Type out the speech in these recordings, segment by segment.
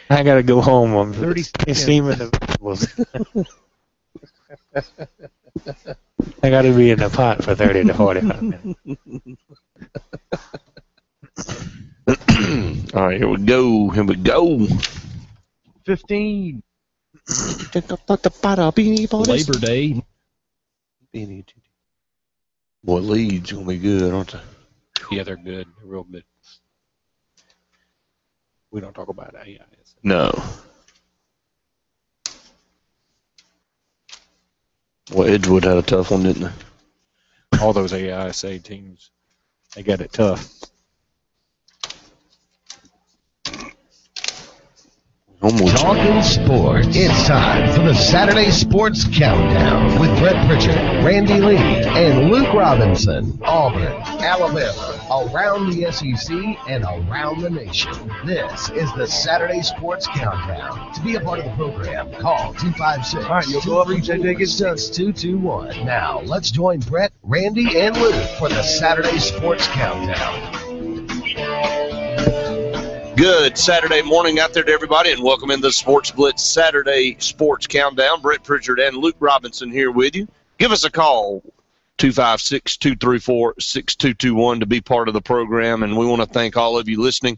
I got to go home. I'm 30 steaming the vegetables. I got to be in the pot for 30 to 45 minutes. All right, here we go. 15. Labor Day. Boy, Leeds going to be good, aren't they? Yeah, they're good. They're real good. We don't talk about AI. No. Well, Edgewood had a tough one, didn't they? All those AISA teams, they got it tough. Talking sports. It's time for the Saturday Sports Countdown with Brett Pritchard, Randy Lee, and Luke Robinson. Auburn, Alabama, around the SEC, and around the nation. This is the Saturday Sports Countdown. To be a part of the program, call 256. All right, you'll go up and JJ gets done. 6221. Now, let's join Brett, Randy, and Luke for the Saturday Sports Countdown. Good Saturday morning out there to everybody, and welcome into the Sports Blitz Saturday Sports Countdown. Brett Pritchard and Luke Robinson here with you. Give us a call, 256-234-6221, to be part of the program, and we want to thank all of you listening.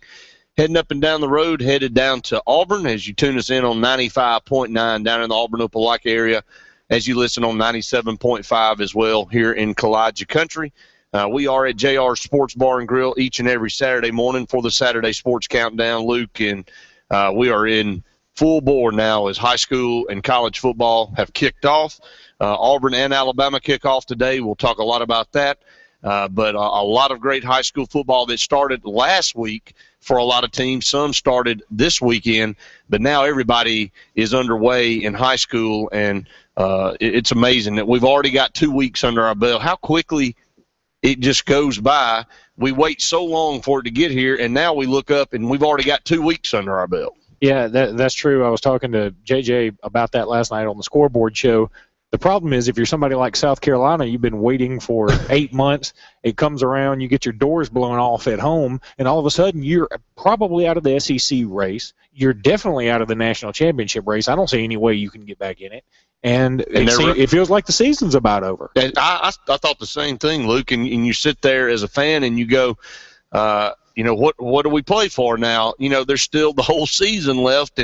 Heading up and down the road, headed down to Auburn as you tune us in on 95.9 down in the Auburn, Opelika area, as you listen on 97.5 as well here in Kowaliga Country. We are at JR Sports Bar and Grill each and every Saturday morning for the Saturday Sports Countdown, Luke, and we are in full bore now as high school and college football have kicked off. Auburn and Alabama kick off today. We'll talk a lot about that, but a lot of great high school football that started last week for a lot of teams. Some started this weekend, but now everybody is underway in high school, and it's amazing that we've already got 2 weeks under our belt. How quickly it just goes by. We wait so long for it to get here, and now we look up, and we've already got 2 weeks under our belt. Yeah, that's true. I was talking to JJ about that last night on the scoreboard show. The problem is if you're somebody like South Carolina, you've been waiting for 8 months. It comes around, you get your doors blown off at home, and all of a sudden you're probably out of the SEC race. You're definitely out of the national championship race. I don't see any way you can get back in it. And it feels like the season's about over. I thought the same thing, Luke, and you sit there as a fan and you go, what do we play for now? There's still the whole season left,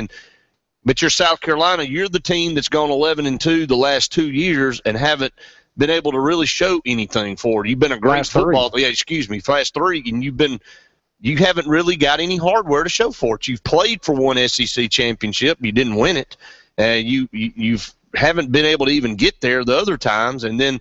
but you're South Carolina. You're the team that's gone 11-2 the last 2 years and haven't been able to really show anything for it. You've been a great last 3, and you haven't really got any hardware to show for it. You've played for one SEC championship, you didn't win it, and you've haven't been able to even get there the other times, and then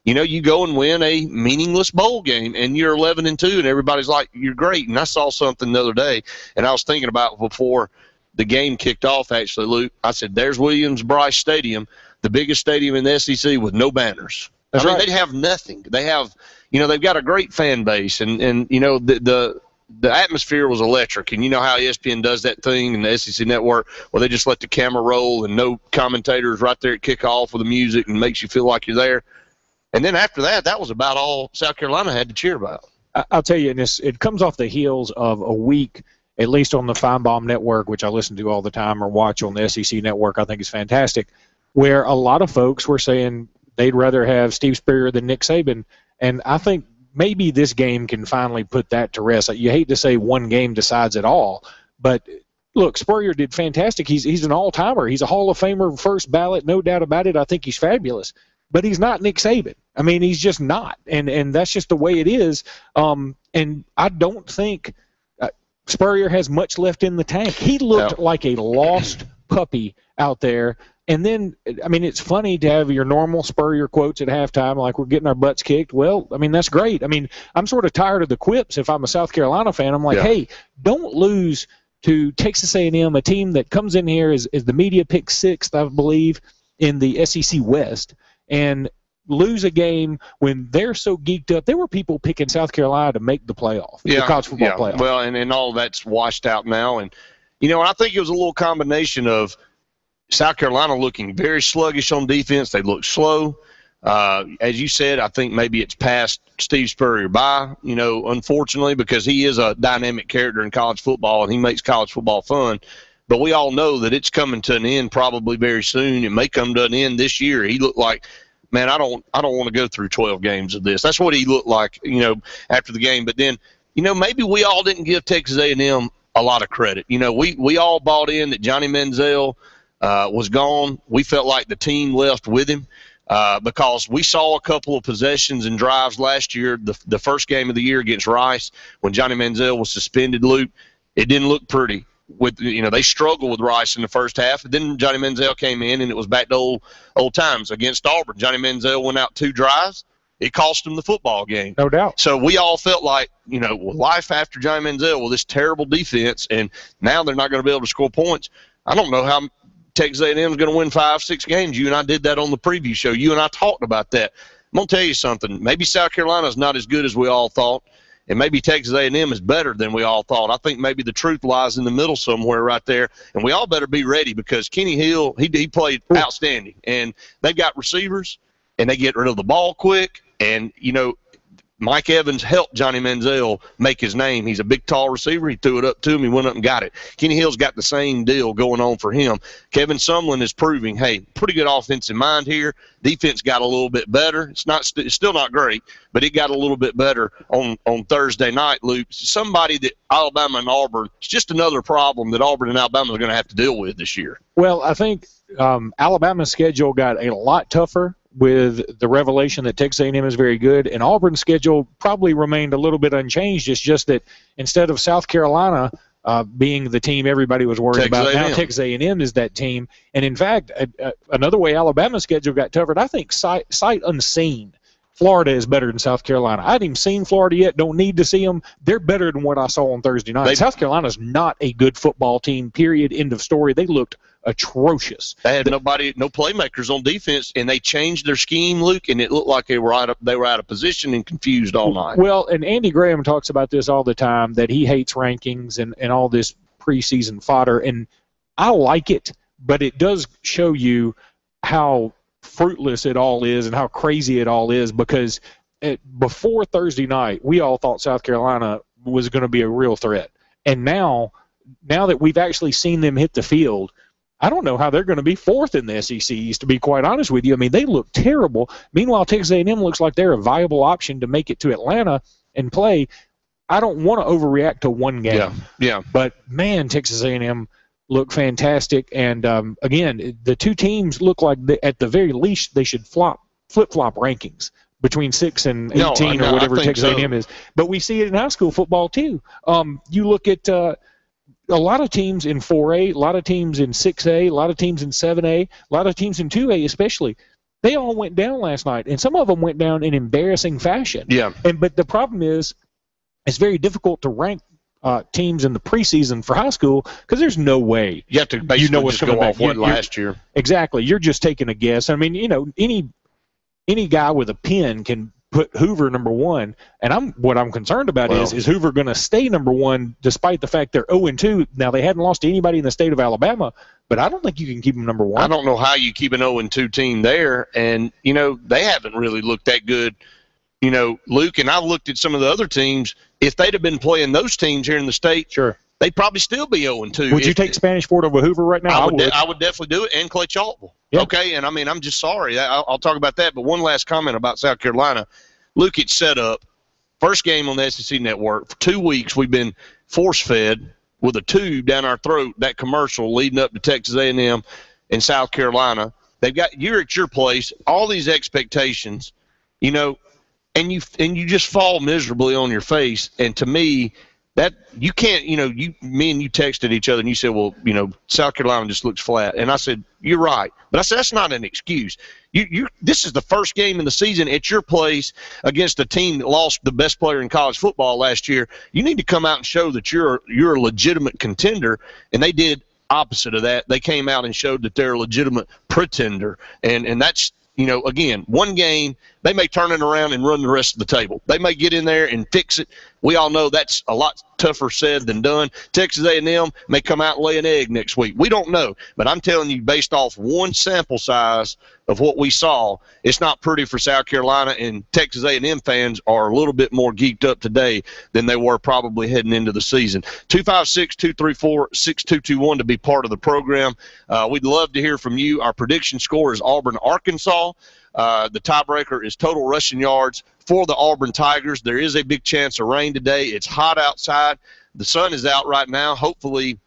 you go and win a meaningless bowl game, and you're 11-2, and everybody's like, you're great. And I saw something the other day, and I was thinking about before the game kicked off, actually, Luke. I said, there's Williams-Brice Stadium, the biggest stadium in the SEC with no banners. That's right. They have nothing. They have, they've got a great fan base, and the atmosphere was electric, and you know how ESPN does that thing in the SEC network where they just let the camera roll and no commentators right there at kickoff with the music and makes you feel like you're there. And then after that, that was about all South Carolina had to cheer about. I'll tell you, and it comes off the heels of a week, at least on the Feinbaum network, which I listen to all the time or watch on the SEC network, I think is fantastic, where a lot of folks were saying they'd rather have Steve Spurrier than Nick Saban, and I think maybe this game can finally put that to rest. You hate to say one game decides it all, but look, Spurrier did fantastic. He's an all-timer. He's a Hall of Famer, first ballot, no doubt about it. I think he's fabulous. But he's not Nick Saban. I mean, he's just not, and that's just the way it is. And I don't think Spurrier has much left in the tank. He looked like a lost puppy out there. And then, I mean, it's funny to have your normal Spurrier quotes at halftime, like we're getting our butts kicked. Well, I mean, that's great. I mean, I'm sort of tired of the quips. If I'm a South Carolina fan, I'm like, hey, don't lose to Texas A&M, a team that comes in here as the media picks 6th, I believe, in the SEC West, and lose a game when they're so geeked up. There were people picking South Carolina to make the playoff, the college football playoff. Well, and all that's washed out now. And, I think it was a little combination of South Carolina looking very sluggish on defense. They look slow. As you said, I think maybe it's passed Steve Spurrier by, unfortunately, because he is a dynamic character in college football and he makes college football fun. but we all know that it's coming to an end probably very soon. It may come to an end this year. He looked like, man, I don't want to go through 12 games of this. That's what he looked like, after the game. But then, maybe we all didn't give Texas A&M a lot of credit. We all bought in that Johnny Manziel was gone. We felt like the team left with him. Because we saw a couple of possessions and drives last year, the first game of the year against Rice, when Johnny Manziel was suspended, Luke, it didn't look pretty. They struggled with Rice in the first half, and then Johnny Manziel came in, and it was back to old times against Auburn. Johnny Manziel went out 2 drives. It cost him the football game. No doubt. So we all felt like, life after Johnny Manziel with this terrible defense, and now they're not going to be able to score points. I don't know how Texas A&M is going to win 5-6 games. You and I did that on the preview show. You and I talked about that. I'm going to tell you something. Maybe South Carolina is not as good as we all thought, and maybe Texas A&M is better than we all thought. I think maybe the truth lies in the middle somewhere right there, and we all better be ready because Kenny Hill, he played outstanding, and they've got receivers, and they get rid of the ball quick, and, Mike Evans helped Johnny Manziel make his name. He's a big, tall receiver. He threw it up to him. He went up and got it. Kenny Hill's got the same deal going on for him. Kevin Sumlin is proving, hey, pretty good offensive mind here. Defense got a little bit better. It's still not great, but it got a little bit better on Thursday night, Luke. Somebody that Alabama and Auburn, it's just another problem that Auburn and Alabama are going to have to deal with this year. Well, I think Alabama's schedule got a lot tougher with the revelation that Texas A&M is very good, and Auburn's schedule probably remained a little bit unchanged. It's just that instead of South Carolina being the team everybody was worried about, now Texas A&M is that team. And in fact, another way Alabama's schedule got tougher, I think sight unseen, Florida is better than South Carolina. I haven't even seen Florida yet, don't need to see them. They're better than what I saw on Thursday night. South Carolina's not a good football team, period, end of story. They looked atrocious. They had no playmakers on defense, and they changed their scheme, Luke, and it looked like they were out of position and confused all night. Well, and Andy Graham talks about this all the time, that he hates rankings and all this preseason fodder, and I like it, but it does show you how fruitless it all is and how crazy it all is, because before Thursday night, we all thought South Carolina was going to be a real threat. And now that we've actually seen them hit the field, I don't know how they're going to be fourth in the SEC East, to be quite honest with you. I mean, they look terrible. Meanwhile, Texas A&M looks like they're a viable option to make it to Atlanta and play. I don't want to overreact to one game. Yeah. But, man, Texas A&M look fantastic. And, again, the two teams look like, at the very least, they should flip-flop rankings between 6 and 18 or whatever Texas A&M is. But we see it in high school football, too. You look at a lot of teams in 4A, a lot of teams in 6A, a lot of teams in 7A, a lot of teams in 2A especially. They all went down last night, and some of them went down in embarrassing fashion. Yeah. But the problem is it's very difficult to rank teams in the preseason for high school because there's no way you have to basically what's just go off what last year. Exactly. You're just taking a guess. I mean, any guy with a pen can put Hoover number 1, and what I'm concerned about is Hoover going to stay number 1 despite the fact they're 0-2. Now, they hadn't lost to anybody in the state of Alabama, but I don't think you can keep them number 1. I don't know how you keep an 0-2 team there, and, they haven't really looked that good. Luke, and I've looked at some of the other teams. If they'd have been playing those teams here in the state, sure, they'd probably still be 0-2. Would you take Spanish Fort over Hoover right now? I would definitely do it, and Clay Chalkville. Yep. Okay, and, I'm just sorry. I'll talk about that, but one last comment about South Carolina. Luke, it's set up. First game on the SEC Network. For 2 weeks, we've been force-fed with a tube down our throat, that commercial leading up to Texas A&M and South Carolina. You're at your place, all these expectations, and you just fall miserably on your face. And to me, that you can't, me and you texted each other and you said, well, South Carolina just looks flat. And I said, you're right. But I said, that's not an excuse. This is the first game in the season at your place against a team that lost the best player in college football last year. You need to come out and show that you're a legitimate contender. And they did opposite of that. They came out and showed that they're a legitimate pretender. And that's, again, one game, they may turn it around and run the rest of the table. They may get in there and fix it. We all know that's a lot tougher said than done. Texas A&M may come out and lay an egg next week. We don't know. But I'm telling you, based off one sample size of what we saw, it's not pretty for South Carolina, and Texas A&M fans are a little bit more geeked up today than they were probably heading into the season. 256-234-6221 to be part of the program. We'd love to hear from you. Our prediction score is Auburn, Arkansas. The tiebreaker is total rushing yards for the Auburn Tigers. There is a big chance of rain today. It's hot outside. The sun is out right now. Hopefully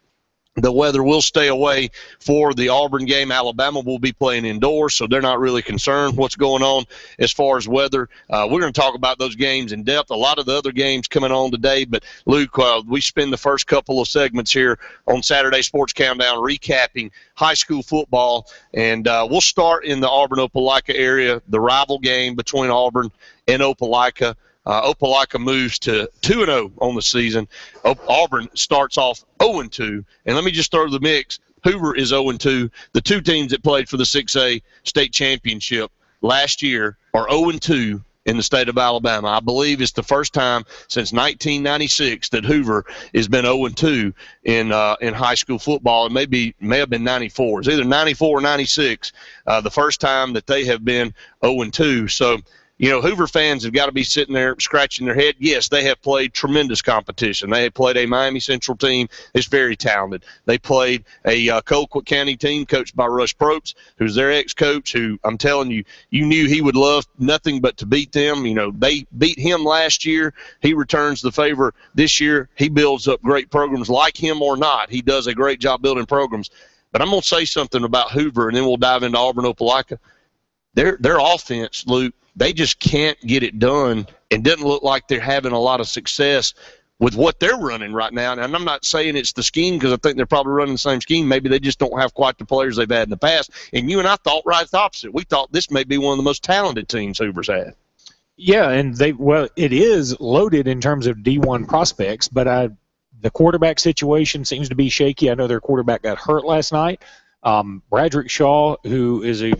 the weather will stay away for the Auburn game. Alabama will be playing indoors, so they're not really concerned what's going on as far as weather. We're going to talk about those games in depth. A lot of the other games coming on today, but Luke, we spend the first couple of segments here on Saturday Sports Countdown recapping high school football, and we'll start in the Auburn-Opelika area, the rival game between Auburn and Opelika. Opelika moves to 2-0 on the season. Auburn starts off 0-2. And let me just throw the mix. Hoover is 0-2. The two teams that played for the 6A state championship last year are 0-2 in the state of Alabama. I believe it's the first time since 1996 that Hoover has been 0-2 in high school football. It may have been 94. It's either 94 or 96, the first time that they have been 0-2. So, you know, Hoover fans have got to be sitting there scratching their head. Yes, they have played tremendous competition. They have played a Miami Central team that's very talented. They played a Colquitt County team coached by Rush Probst, who's their ex-coach, who I'm telling you, you knew he would love nothing but to beat them. You know, they beat him last year. He returns the favor this year. He builds up great programs like him or not. He does a great job building programs. But I'm going to say something about Hoover, and then we'll dive into Auburn-Opelika. Their offense, Luke, they just can't get it done, and doesn't look like they're having a lot of success with what they're running right now. And I'm not saying it's the scheme, because I think they're probably running the same scheme. Maybe they just don't have quite the players they've had in the past. And you and I thought right the opposite. We thought this may be one of the most talented teams Hoover's had. Yeah, and it is loaded in terms of D1 prospects, but the quarterback situation seems to be shaky. I know their quarterback got hurt last night. Bradrick Shaw, who is a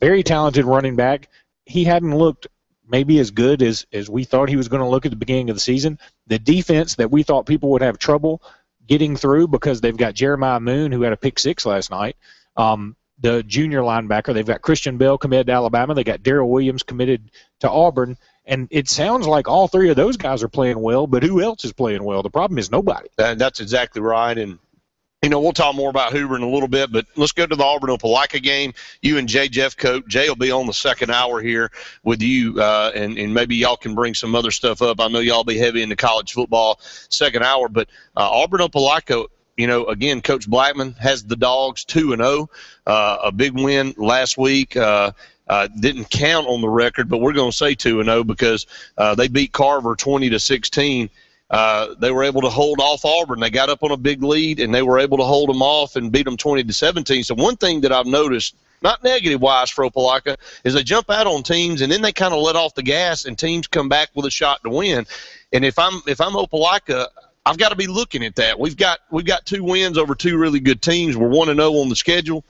very talented running back, he hadn't looked maybe as good as we thought he was going to look at the beginning of the season. The defense that we thought people would have trouble getting through, because they've got Jeremiah Moon, who had a pick six last night, the junior linebacker. They've got Christian Bell committed to Alabama. They got Darrell Williams committed to Auburn. And it sounds like all three of those guys are playing well, but who else is playing well? The problem is nobody. That's exactly right. And you know, we'll talk more about Hoover in a little bit, but let's go to the Auburn-Opelika game. You and Jay Jeffcoat. Jay will be on the second hour here with you, and maybe y'all can bring some other stuff up. I know y'all be heavy into college football second hour, but Auburn-Opelika, you know, again, Coach Blackman has the Dogs 2-0, a big win last week. Didn't count on the record, but we're going to say 2-0 because they beat Carver 20-16. They were able to hold off Auburn. They got up on a big lead, and they were able to hold them off and beat them 20-17. So one thing that I've noticed, not negative-wise for Opelika, is they jump out on teams, and then they kind of let off the gas, and teams come back with a shot to win. And if I'm Opelika, I've got to be looking at that. We've got 2 wins over 2 really good teams. We're 1-0 on the schedule.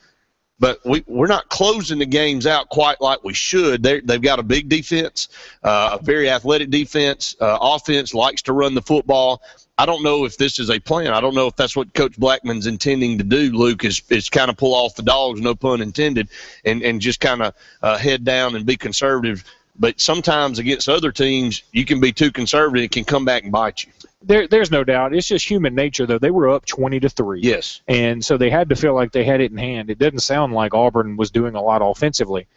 But we're not closing the games out quite like we should. They've got a big defense, a very athletic defense. Offense likes to run the football. I don't know if this is a plan. I don't know if that's what Coach Blackman's intending to do, Luke, is kind of pull off the Dogs, no pun intended, and just kind of head down and be conservative. But sometimes against other teams, you can be too conservative. It can come back and bite you. There's no doubt. It's just human nature, though. They were up 20-3. Yes. And so they had to feel like they had it in hand. It doesn't sound like Auburn was doing a lot offensively.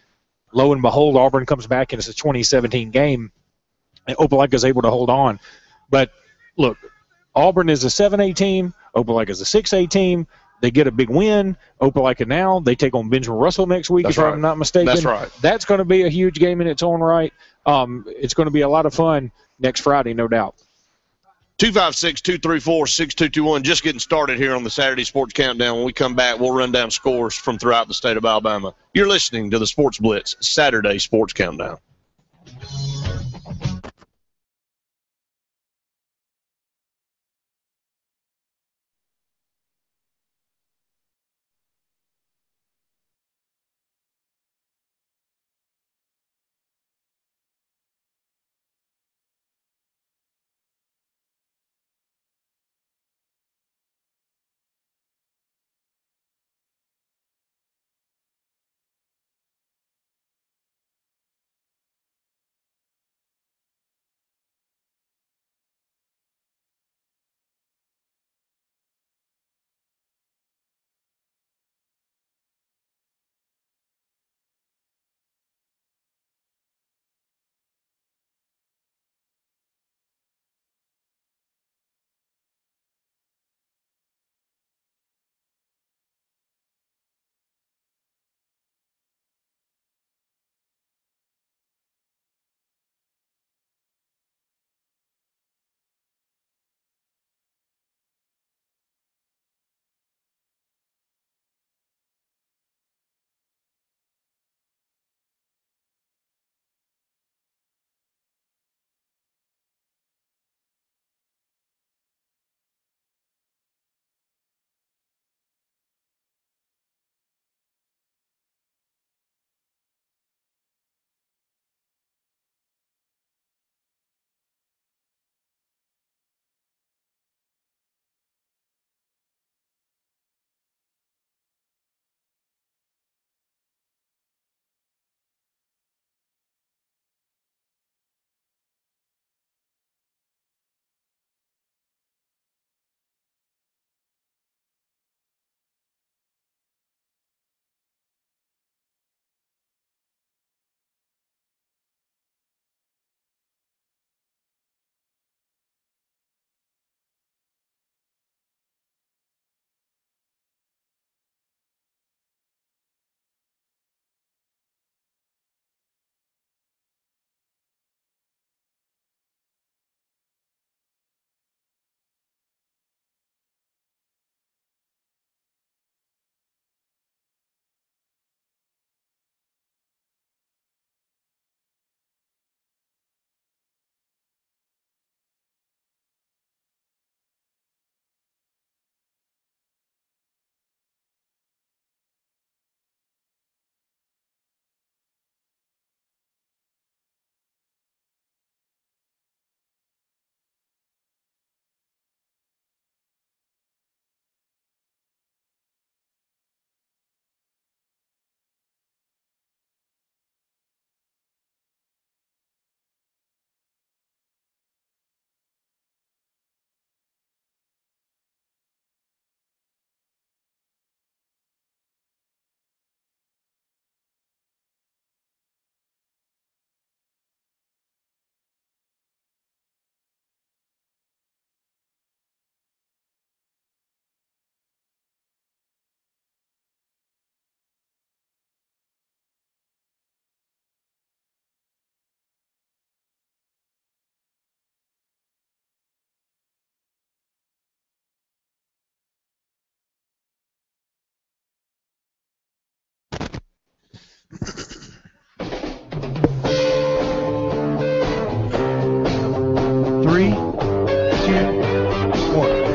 Lo and behold, Auburn comes back, and it's a 2017 game, and Opelika is able to hold on. But, look, Auburn is a 7A team. Opelika is a 6A team. They get a big win. Opelika now, they take on Benjamin Russell next week, if I'm not mistaken. That's right. That's going to be a huge game in its own right. It's going to be a lot of fun next Friday, no doubt. 256-234-6221, just getting started here on the Saturday Sports Countdown. When we come back, we'll run down scores from throughout the state of Alabama. You're listening to the Sports Blitz Saturday Sports Countdown. Three, two, one.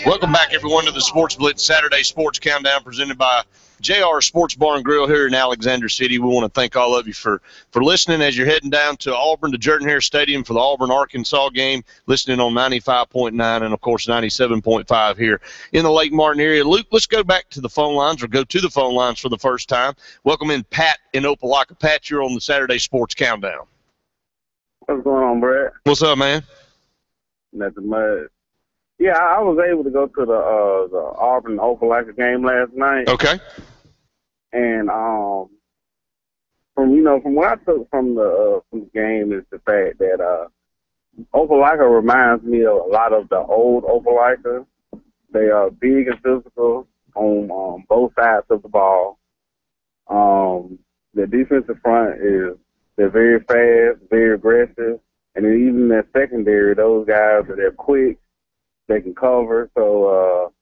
Welcome back, everyone, to the Sports Blitz Saturday Sports Countdown presented by JR Sports Bar and Grill here in Alexander City. We want to thank all of you for listening as you're heading down to Auburn, to Jordan-Hare Stadium for the Auburn-Arkansas game, listening on 95.9 and, of course, 97.5 here in the Lake Martin area. Luke, let's go back to the phone lines, or go to the phone lines for the first time. Welcome in Pat in Opelika. Pat, you're on the Saturday Sports Countdown. What's going on, Brett? What's up, man? Nothing much. Yeah, I was able to go to the Auburn Opelika game last night. Okay. And from what I took from the game is the fact that Opelika reminds me of a lot of the old Opelika. They are big and physical on both sides of the ball. The defensive front they're very fast, very aggressive, and then even that secondary, those guys they're quick. They can cover. So,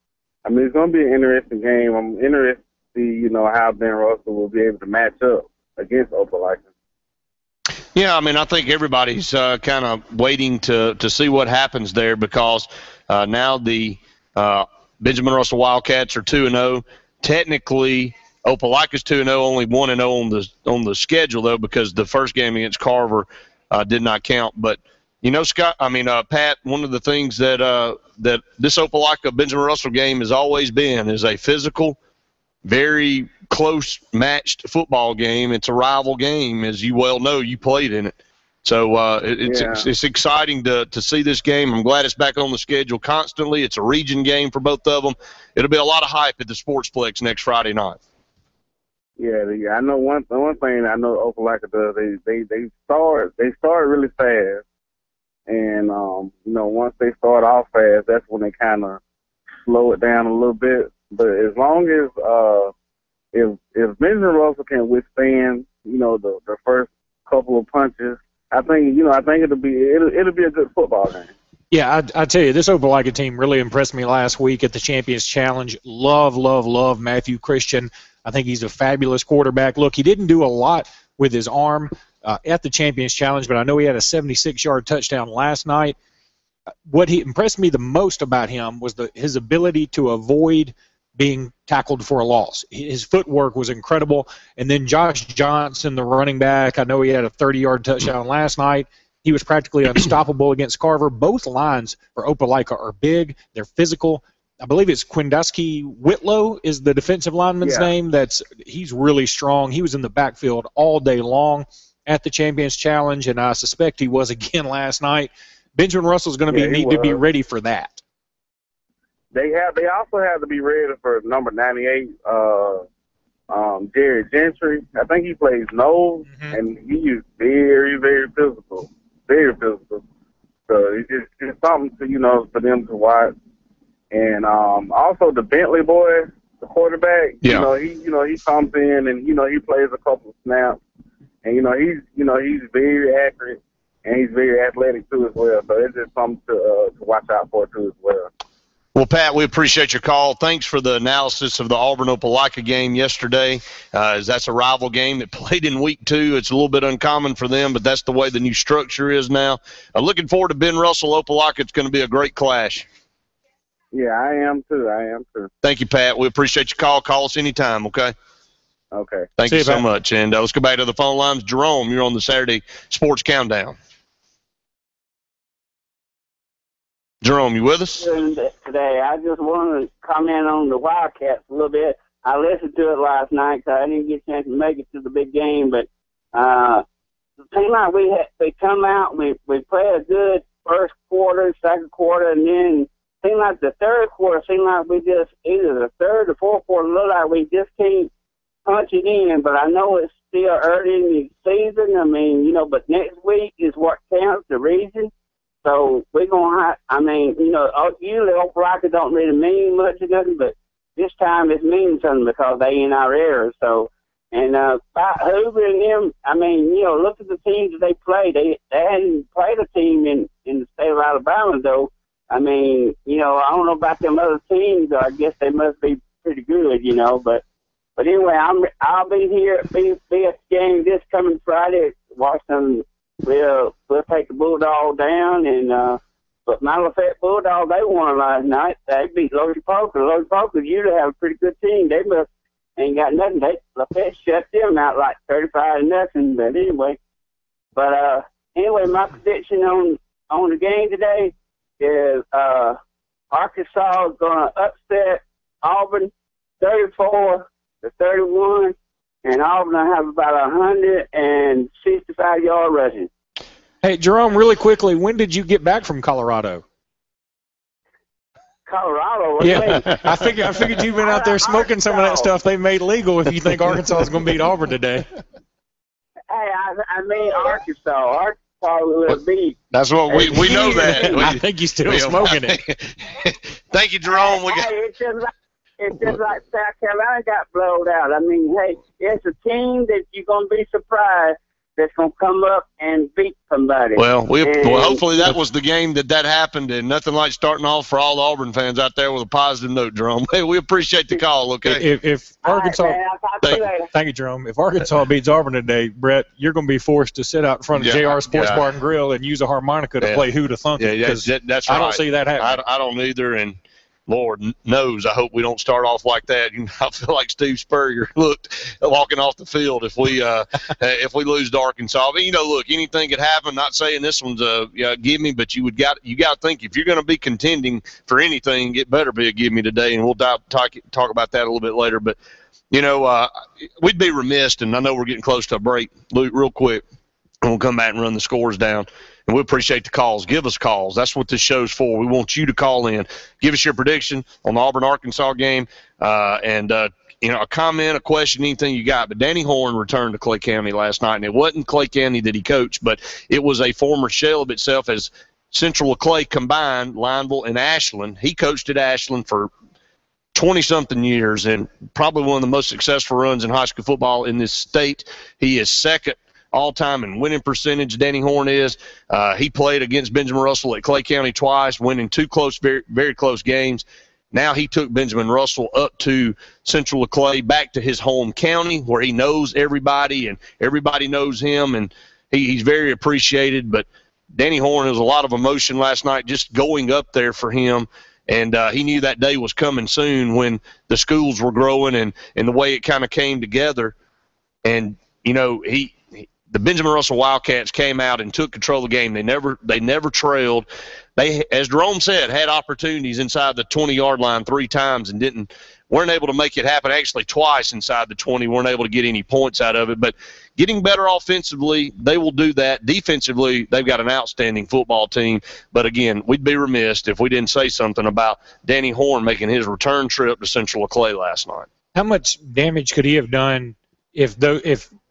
it's going to be an interesting game. I'm interested to see, how Ben Russell will be able to match up against Opelika. Yeah, I think everybody's kind of waiting to see what happens there, because now the Benjamin Russell Wildcats are 2-0. Technically, Opelika's 2-0, only 1-0 on the schedule, though, because the first game against Carver did not count. But Scott, Pat, one of the things that this Opelika Benjamin Russell game has always been is a physical, very close matched football game. It's a rival game, as you well know. You played in it. So it's exciting to see this game. I'm glad it's back on the schedule constantly. It's a region game for both of them. It'll be a lot of hype at the Sportsplex next Friday night. Yeah, I know one thing I know Opelika does. They start really fast. And, once they start off fast, that's when they kind of slow it down a little bit. But as long as if Benjamin Russell can withstand, the first couple of punches, I think it'll be a good football game. Yeah, I tell you, this Opelika team really impressed me last week at the Champions Challenge. Love Matthew Christian. I think he's a fabulous quarterback. Look, he didn't do a lot with his arm at the Champions Challenge, but I know he had a 76-yard touchdown last night. What he impressed me the most about him was his ability to avoid being tackled for a loss. His footwork was incredible. And then Josh Johnson, the running back, I know he had a 30-yard touchdown last night. He was practically unstoppable against Carver. Both lines for Opelika are big. They're physical. I believe it's Quindaski Whitlow is the defensive lineman's name. He's really strong. He was in the backfield all day long at the Champions Challenge, and I suspect he was again last night. Benjamin Russell's going to need to be ready for that. They also have to be ready for number 98, Jared Gentry. I think he plays nose, and he is very, very physical, very physical. So it's something to for them to watch. And also the Bentley boy, the quarterback. He comes in and he plays a couple of snaps. And he's very accurate, and he's very athletic too as well. So it's just something to watch out for too as well. Well, Pat, we appreciate your call. Thanks for the analysis of the Auburn-Opelika game yesterday. As that's a rival game that played in week 2. It's a little bit uncommon for them, but that's the way the new structure is now. Looking forward to Ben Russell-Opelika. It's going to be a great clash. Yeah, I am too. Thank you, Pat. We appreciate your call. Call us anytime, okay? Okay. Thank you so much. And let's go back to the phone lines. Jerome, you're on the Saturday Sports Countdown. Jerome, you with us? Today, I just want to comment on the Wildcats a little bit. I listened to it last night because I didn't get a chance to make it to the big game, but it seemed like we come out, we play a good first quarter, second quarter, and then it seemed like the third quarter seemed like we just, either the third or fourth quarter, looked like we just can't punch it in, but I know it's still early in the season. But next week is what counts, the region. So we're going to have, usually Opelika don't really mean much or nothing, but this time it's meaning something because they in our area. So, and Hoover and them, look at the teams that they play. They hadn't played a team in the state of Alabama, though. I don't know about them other teams. I guess they must be pretty good, you know. But anyway, I'll be here at BS game this coming Friday. Watch them. We'll take the Bulldog down, and but my Lafayette Bulldog, they won last night. They beat Lodi Poker. Lodi Poker usually have a pretty good team. They must ain't got nothing. Lafayette shut them out like 35-0. But anyway, my prediction on the game today is Arkansas is going to upset Auburn 34-31, and Auburn will have about 165 yard rushing. Hey, Jerome, really quickly, when did you get back from Colorado? Colorado? Yeah, I figured you've been out there smoking some of that stuff they made legal if you think Arkansas is going to beat Auburn today. Hey, I mean Arkansas. Arkansas will beat. That's what we know that. I think you're still smoking it. Thank you, Jerome. It's just like South Carolina got blowed out. I mean, hey, it's a team that you're going to be surprised that's going to come up and beat somebody. Well, hopefully that was the game that happened, and nothing like starting off for all the Auburn fans out there with a positive note, Jerome. Hey, we appreciate the call, okay? If Arkansas, right, man, thank you, Jerome. If Arkansas beats Auburn today, Brett, you're going to be forced to sit out in front of JR Sports Bar and Grill and use a harmonica to play Who to Thunk It. Yeah, that's right. I don't see that happening. I don't either, and Lord knows, I hope we don't start off like that. I feel like Steve Spurrier looked walking off the field if we lose to Arkansas. But look, anything could happen. Not saying this one's a gimme, but you got to think if you're going to be contending for anything, it better be a gimme today. And we'll talk about that a little bit later. But we'd be remiss, and I know we're getting close to a break. Luke, real quick, and we'll come back and run the scores down. And we appreciate the calls. Give us calls. That's what this show's for. We want you to call in. Give us your prediction on the Auburn-Arkansas game, and a comment, a question, anything you got. But Danny Horn returned to Clay County last night, and it wasn't Clay County that he coached, but it was a former shell of itself as Central Clay combined, Lineville and Ashland. He coached at Ashland for 20-something years and probably one of the most successful runs in high school football in this state. He is second all-time in winning percentage, Danny Horn is. He played against Benjamin Russell at Clay County twice, winning two close, very, very close games. Now he took Benjamin Russell up to Central Clay, back to his home county where he knows everybody and everybody knows him, and he's very appreciated. But Danny Horn, there was a lot of emotion last night just going up there for him. And he knew that day was coming soon when the schools were growing and the way it kind of came together. And, the Benjamin Russell Wildcats came out and took control of the game. They never trailed. They, as Jerome said, had opportunities inside the 20-yard line 3 times and weren't able to make it happen. Actually, twice inside the 20, weren't able to get any points out of it. But getting better offensively, they will do that. Defensively, they've got an outstanding football team. But again, we'd be remiss if we didn't say something about Danny Horn making his return trip to Central Clay last night. How much damage could he have done if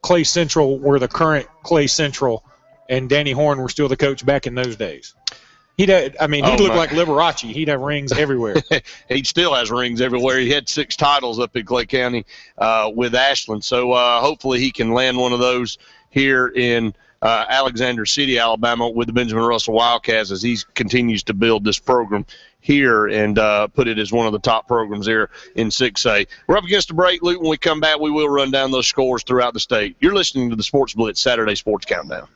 Clay Central were the current Clay Central and Danny Horn were still the coach back in those days? He'd look like Liberace. He'd have rings everywhere. He still has rings everywhere. He had 6 titles up in Clay County with Ashland. So hopefully he can land one of those here in Alexander City, Alabama with the Benjamin Russell Wildcats as he continues to build this program here and put it as one of the top programs here in 6A. We're up against a break, Luke. When we come back, we will run down those scores throughout the state. You're listening to the Sports Blitz Saturday Sports Countdown.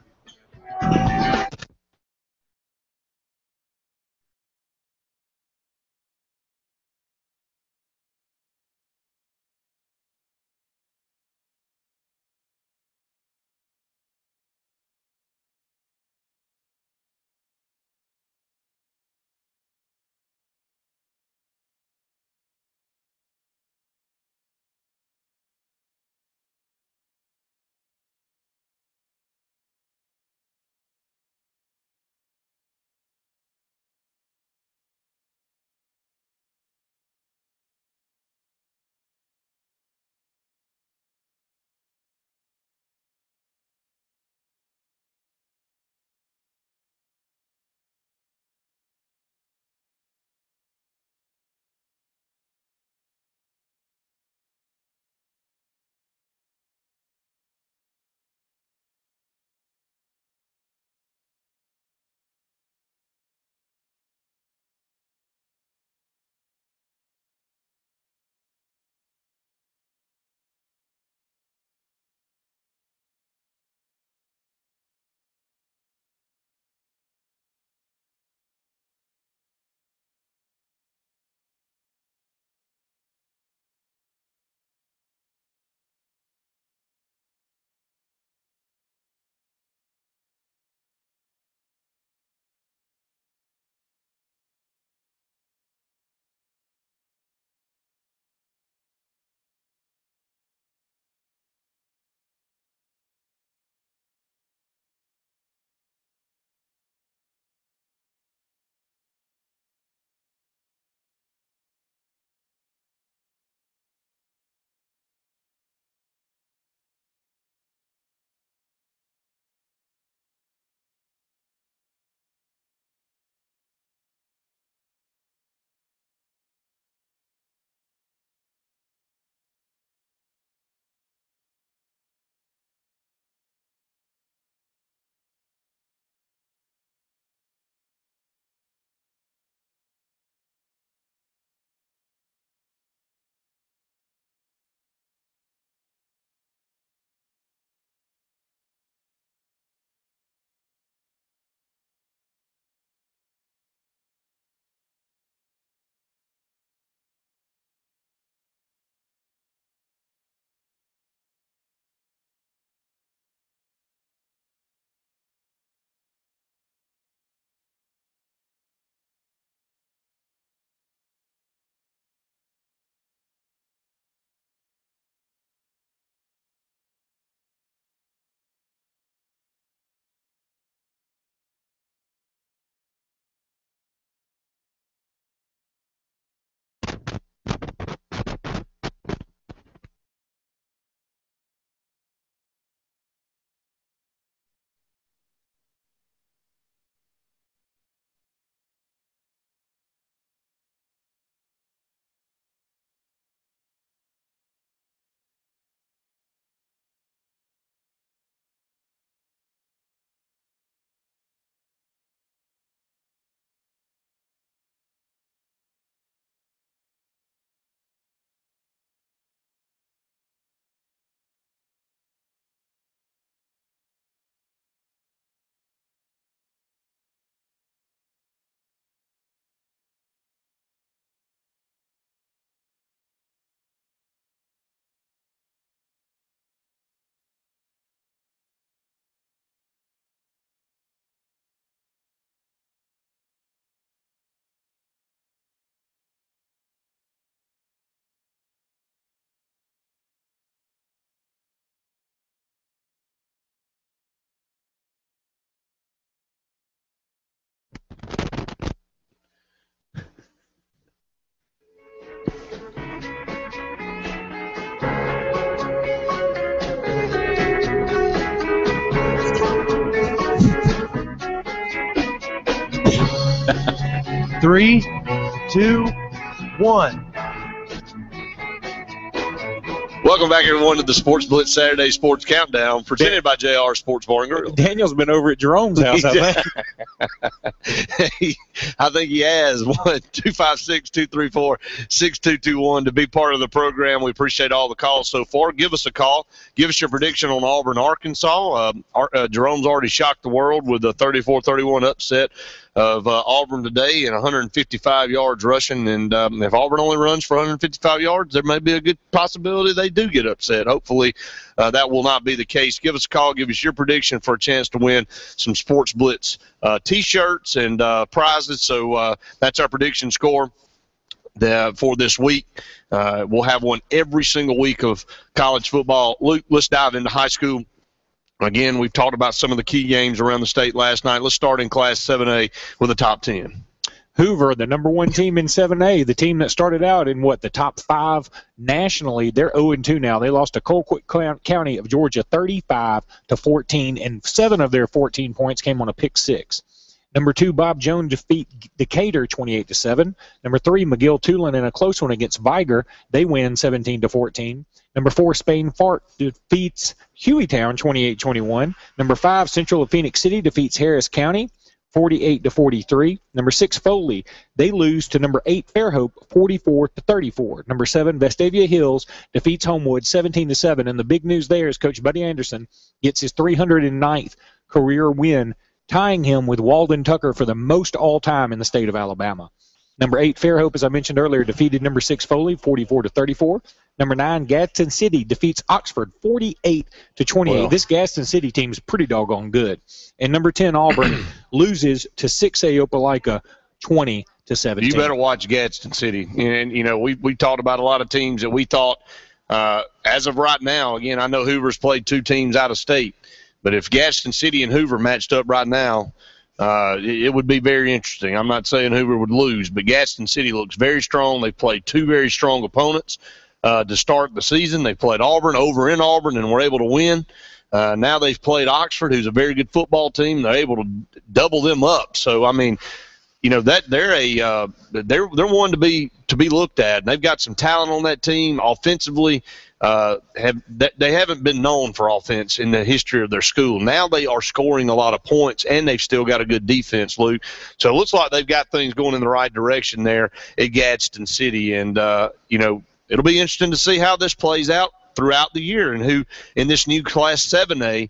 3, 2, 1. Welcome back, everyone, to the Sports Blitz Saturday Sports Countdown, presented by JR Sports Bar and Grill. Daniel's been over at Jerome's house, I think. I think he has. 256-234-6221 to be part of the program. We appreciate all the calls so far. Give us a call. Give us your prediction on Auburn, Arkansas. Jerome's already shocked the world with a 34-31 upset of Auburn today and 155 yards rushing. And if Auburn only runs for 155 yards, there may be a good possibility they do get upset. Hopefully that will not be the case. Give us a call. Give us your prediction for a chance to win some Sports Blitz T-shirts and prizes. So that's our prediction score for this week. We'll have one every single week of college football. Luke, let's dive into high school. Again, we've talked about some of the key games around the state last night. Let's start in Class 7A with the top 10. Hoover, the number one team in 7A, the team that started out in the top 5 nationally. They're 0-2 now. They lost to Colquitt County of Georgia 35-14, and 7 of their 14 points came on a pick 6. Number 2, Bob Jones defeat Decatur 28-7. Number 3, McGill-Tulane in a close one against Viger. They win 17-14. Number 4, Spain Fart defeats Hueytown 28-21. Number 5, Central of Phoenix City defeats Harris County 48-43. Number 6, Foley, they lose to number 8, Fairhope 44-34. Number 7, Vestavia Hills defeats Homewood 17-7. And the big news there is Coach Buddy Anderson gets his 309th career win, tying him with Walden Tucker for the most all-time in the state of Alabama. Number 8, Fairhope, as I mentioned earlier, defeated number 6, Foley 44-34. Number 9, Gadsden City defeats Oxford 48-28. Well, this Gadsden City team is pretty doggone good. And number 10, Auburn loses to 6A Opelika 20-17. You better watch Gadsden City. And we talked about a lot of teams that we thought, as of right now, again, I know Hoover's played 2 teams out of state, but if Gadsden City and Hoover matched up right now, it would be very interesting. I'm not saying Hoover would lose, but Gadsden City looks very strong. They played 2 very strong opponents to start the season. They played Auburn over in Auburn and were able to win. Now they've played Oxford, who's a very good football team. They're able to double them up. So I mean, that they're one to be looked at. And they've got some talent on that team offensively. They haven't been known for offense in the history of their school. Now they are scoring a lot of points, and they've still got a good defense, Luke. So it looks like they've got things going in the right direction there at Gadsden City. And, it'll be interesting to see how this plays out throughout the year and who in this new Class 7A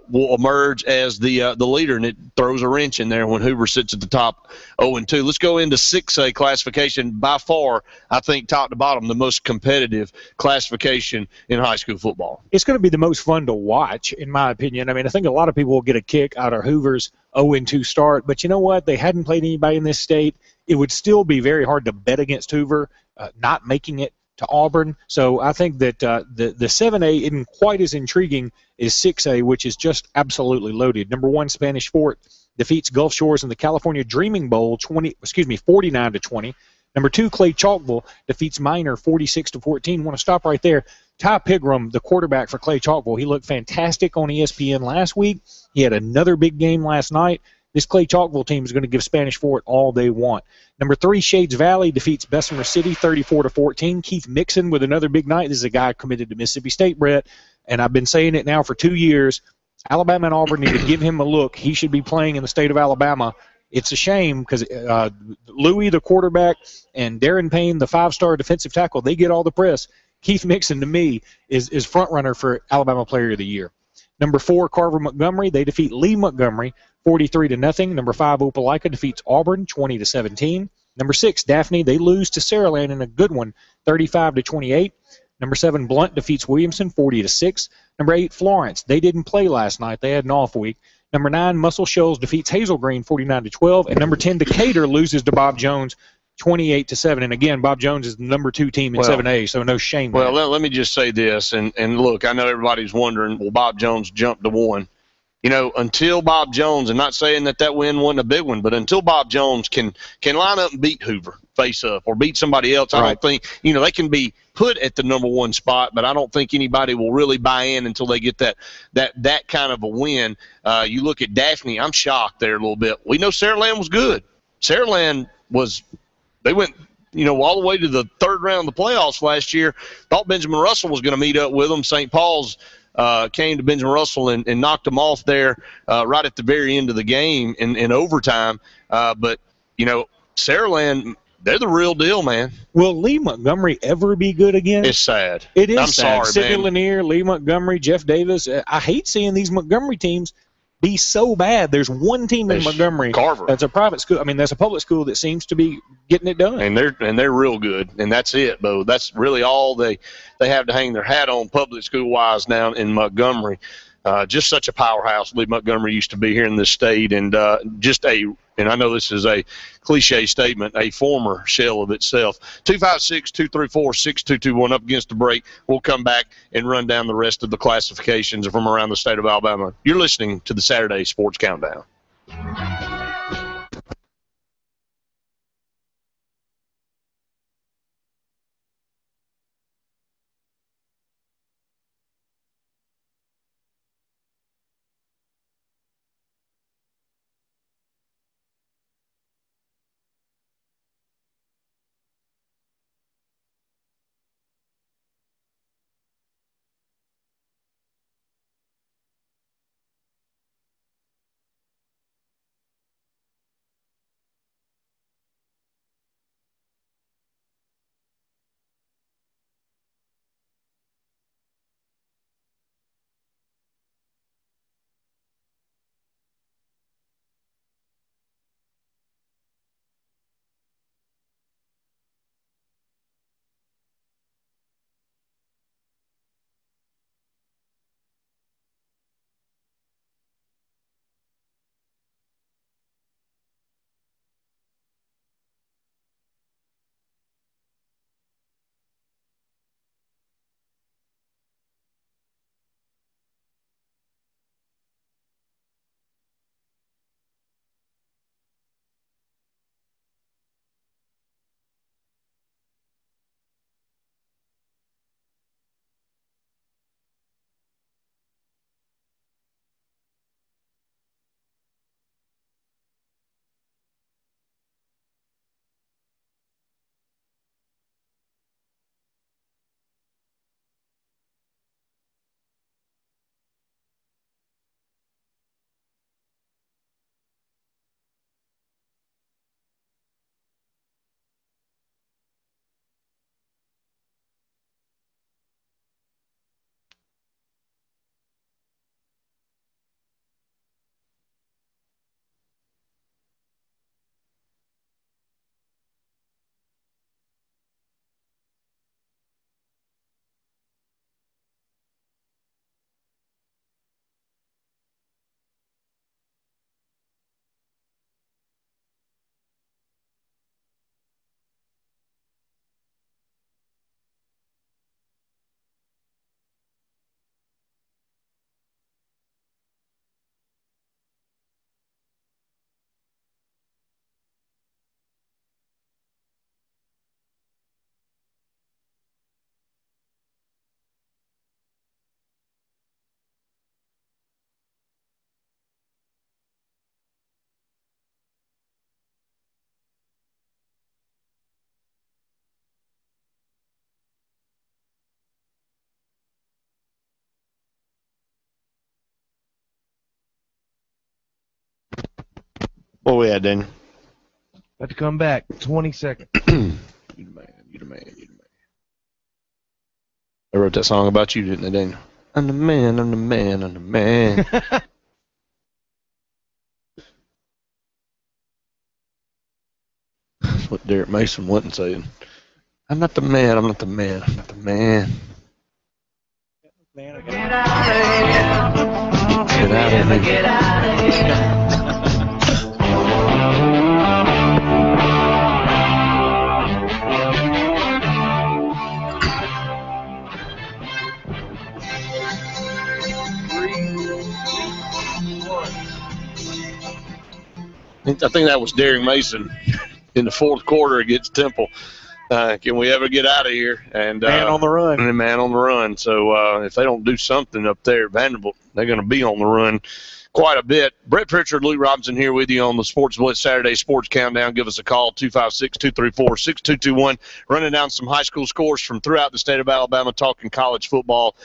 will emerge as the leader, and it throws a wrench in there when Hoover sits at the top 0-2. Let's go into 6A classification. By far, I think top to bottom, the most competitive classification in high school football. It's going to be the most fun to watch, in my opinion. I mean, I think a lot of people will get a kick out of Hoover's 0-2 start, but you know what? They hadn't played anybody in this state. It would still be very hard to bet against Hoover not making it to Auburn. So I think that the 7A isn't quite as intriguing as 6A, which is just absolutely loaded. Number 1, Spanish Fort defeats Gulf Shores in the California Dreaming Bowl 49-20. Number 2, Clay Chalkville defeats Minor 46-14. Want to stop right there. Ty Pigram, the quarterback for Clay Chalkville, he looked fantastic on ESPN last week. He had another big game last night. This Clay Chalkville team is going to give Spanish Fort all they want. Number 3, Shades Valley defeats Bessemer City 34-14. Keith Mixon with another big night. This is a guy committed to Mississippi State, Brett, and I've been saying it now for 2 years. Alabama and Auburn need to give him a look. He should be playing in the state of Alabama. It's a shame because Louis, the quarterback, and Darren Payne, the 5-star defensive tackle, they get all the press. Keith Mixon, to me, is front runner for Alabama Player of the Year. Number 4, Carver Montgomery, they defeat Lee Montgomery 43-0. Number 5, Opelika defeats Auburn 20-17. Number 6, Daphne, they lose to Saraland in a good one 35-28. Number 7, Blunt defeats Williamson 40-6. Number 8, Florence, they didn't play last night. They had an off week. Number 9, Muscle Shoals defeats Hazel Green 49-12. And number 10, Decatur loses to Bob Jones 28-7. And again, Bob Jones is the number 2 team in 7A, so no shame. Well, let me just say this, and look, I know everybody's wondering, will Bob Jones jump to 1? Until Bob Jones, and not saying that win wasn't a big one, but until Bob Jones can line up and beat Hoover face up or beat somebody else, I don't think, they can be put at the number 1 spot, but I don't think anybody will really buy in until they get that kind of a win. You look at Daphne, I'm shocked there a little bit. We know Saraland was good. Saraland they went, all the way to the third round of the playoffs last year. Thought Benjamin Russell was going to meet up with them. St. Paul's came to Benjamin Russell and knocked them off there right at the very end of the game in overtime. But, Saraland, they're the real deal, man. Will Lee Montgomery ever be good again? It's sad. It is I'm sad. sorry, Sidney man. Lanier, Lee Montgomery, Jeff Davis. I hate seeing these Montgomery teams be so bad. There's one team in Montgomery Carver. that's a private school. I mean, that's a public school that seems to be getting it done. And they're real good, and that's it, Bo. That's really all they have to hang their hat on public school wise now in Montgomery. Just such a powerhouse Lee Montgomery used to be here in this state, and and I know this is a cliche statement, a former shell of itself. 256-234-6221 up against the break. We'll come back and run down the rest of the classifications from around the state of Alabama. You're listening to the Saturday Sports Countdown. What we at, Daniel? About to come back. 20 seconds. You the man. They wrote that song about you, didn't they, Daniel? I'm the man. That's what Derek Mason wasn't saying. I'm not the man. Man, Get out of here. I think that was Derek Mason in the fourth quarter against Temple. Can we ever get out of here? And Man on the run. And man on the run. So if they don't do something up there at Vanderbilt, they're going to be on the run quite a bit. Brett Pritchard, Luke Robinson here with you on the Sports Blitz Saturday Sports Countdown. Give us a call, 256-234-6221. Running down some high school scores from throughout the state of Alabama, talking college football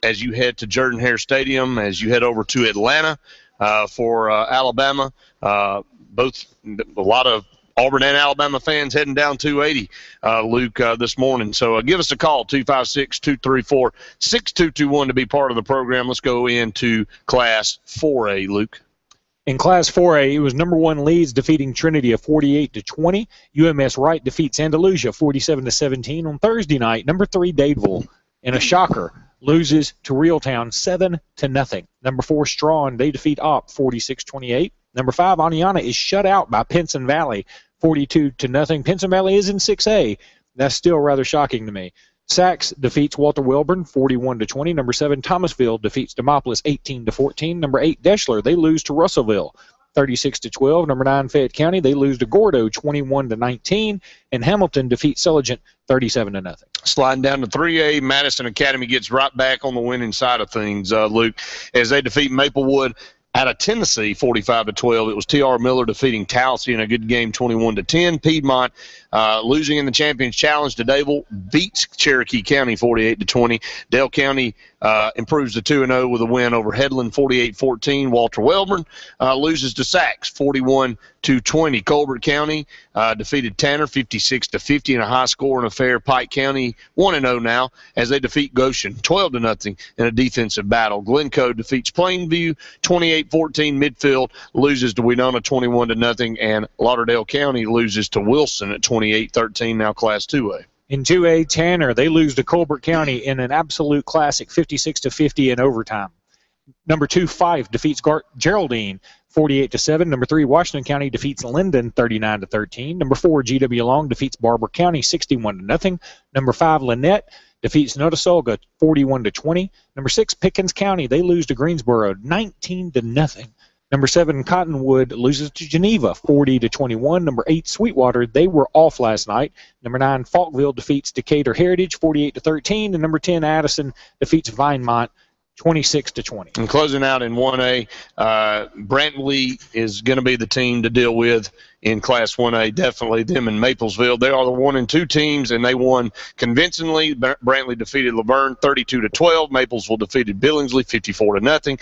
as you head to Jordan-Hare Stadium, as you head over to Atlanta for Alabama. Both a lot of Auburn and Alabama fans heading down 280, Luke, this morning. So give us a call, 256-234-6221 to be part of the program. Let's go into Class 4A, Luke. In Class 4A, it was number 1 Leeds defeating Trinity 48-20. UMS Wright defeats Andalusia 47-17 on Thursday night. Number 3 Dadeville, in a shocker, loses to Reeltown 7-0. Number 4 Strawn, they defeat Op 46-28. Number 5 Aniana is shut out by Pinson Valley 42-0. Pinson Valley is in 6A. That's still rather shocking to me. Sachs defeats Walter Wilburn 41-20. Number 7 Thomasville defeats Demopolis 18-14. Number 8 Deschler, they lose to Russellville 36-12. Number 9 Fayette County, they lose to Gordo 21-19. And Hamilton defeats Seligent 37-0. Sliding down to 3A, Madison Academy gets right back on the winning side of things, Luke, as they defeat Maplewood out of Tennessee, 45-12. It was T.R. Miller defeating Tallahassee in a good game, 21-10. Piedmont losing in the Champions Challenge to Dadeville, beats Cherokee County 48-20. Dale County improves to 2-0 with a win over Headland, 48-14. Walter Welborn loses to Sachs, 41-20. Colbert County defeated Tanner, 56-50 in a high-scoring affair. Pike County 1-0 now as they defeat Goshen, 12-0 in a defensive battle. Glencoe defeats Plainview, 28-14. Midfield loses to Winona, 21-0, and Lauderdale County loses to Wilson at 28-13. Now Class 2A. In 2A, Tanner, they lose to Colbert County in an absolute classic, 56-50 in overtime. Number 2 Fife defeats Geraldine 48-7. Number 3 Washington County defeats Linden 39-13. Number 4 GW Long defeats Barber County 61-0. Number 5 Lynette defeats Notasulga 41-20. Number 6 Pickens County, they lose to Greensboro 19-0. Number 7 Cottonwood loses to Geneva 40-21. Number 8 Sweetwater, they were off last night. Number 9 Falkville defeats Decatur Heritage 48-13. And number 10 Addison defeats Vinemont 26-20. And closing out in 1A, Brantley is going to be the team to deal with in Class 1A. Definitely them and Maplesville. They are the 1 and 2 teams, and they won convincingly. Brantley defeated Laverne 32-12. Maplesville defeated Billingsley 54-0.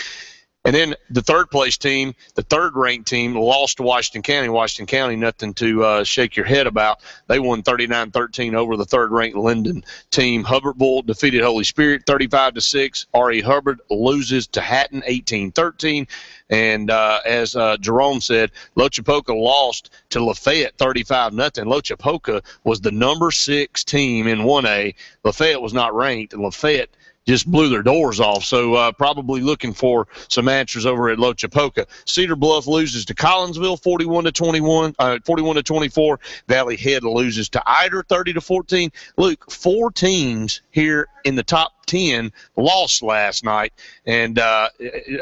And then the third-place team, the third-ranked team, lost to Washington County. Washington County, nothing to shake your head about. They won 39-13 over the third-ranked Linden team. Hubbardville defeated Holy Spirit 35-6. R.E. Hubbard loses to Hatton 18-13. And as Jerome said, Lochapoka lost to Lafayette 35-0. Lochapoka was the number 6 team in 1A. Lafayette was not ranked, and Lafayette just blew their doors off. So probably looking for some answers over at Lochapoka. Cedar Bluff loses to Collinsville 41-24. Valley Head loses to Eider 30-14. Luke, 4 teams here in the top 10 lost last night, and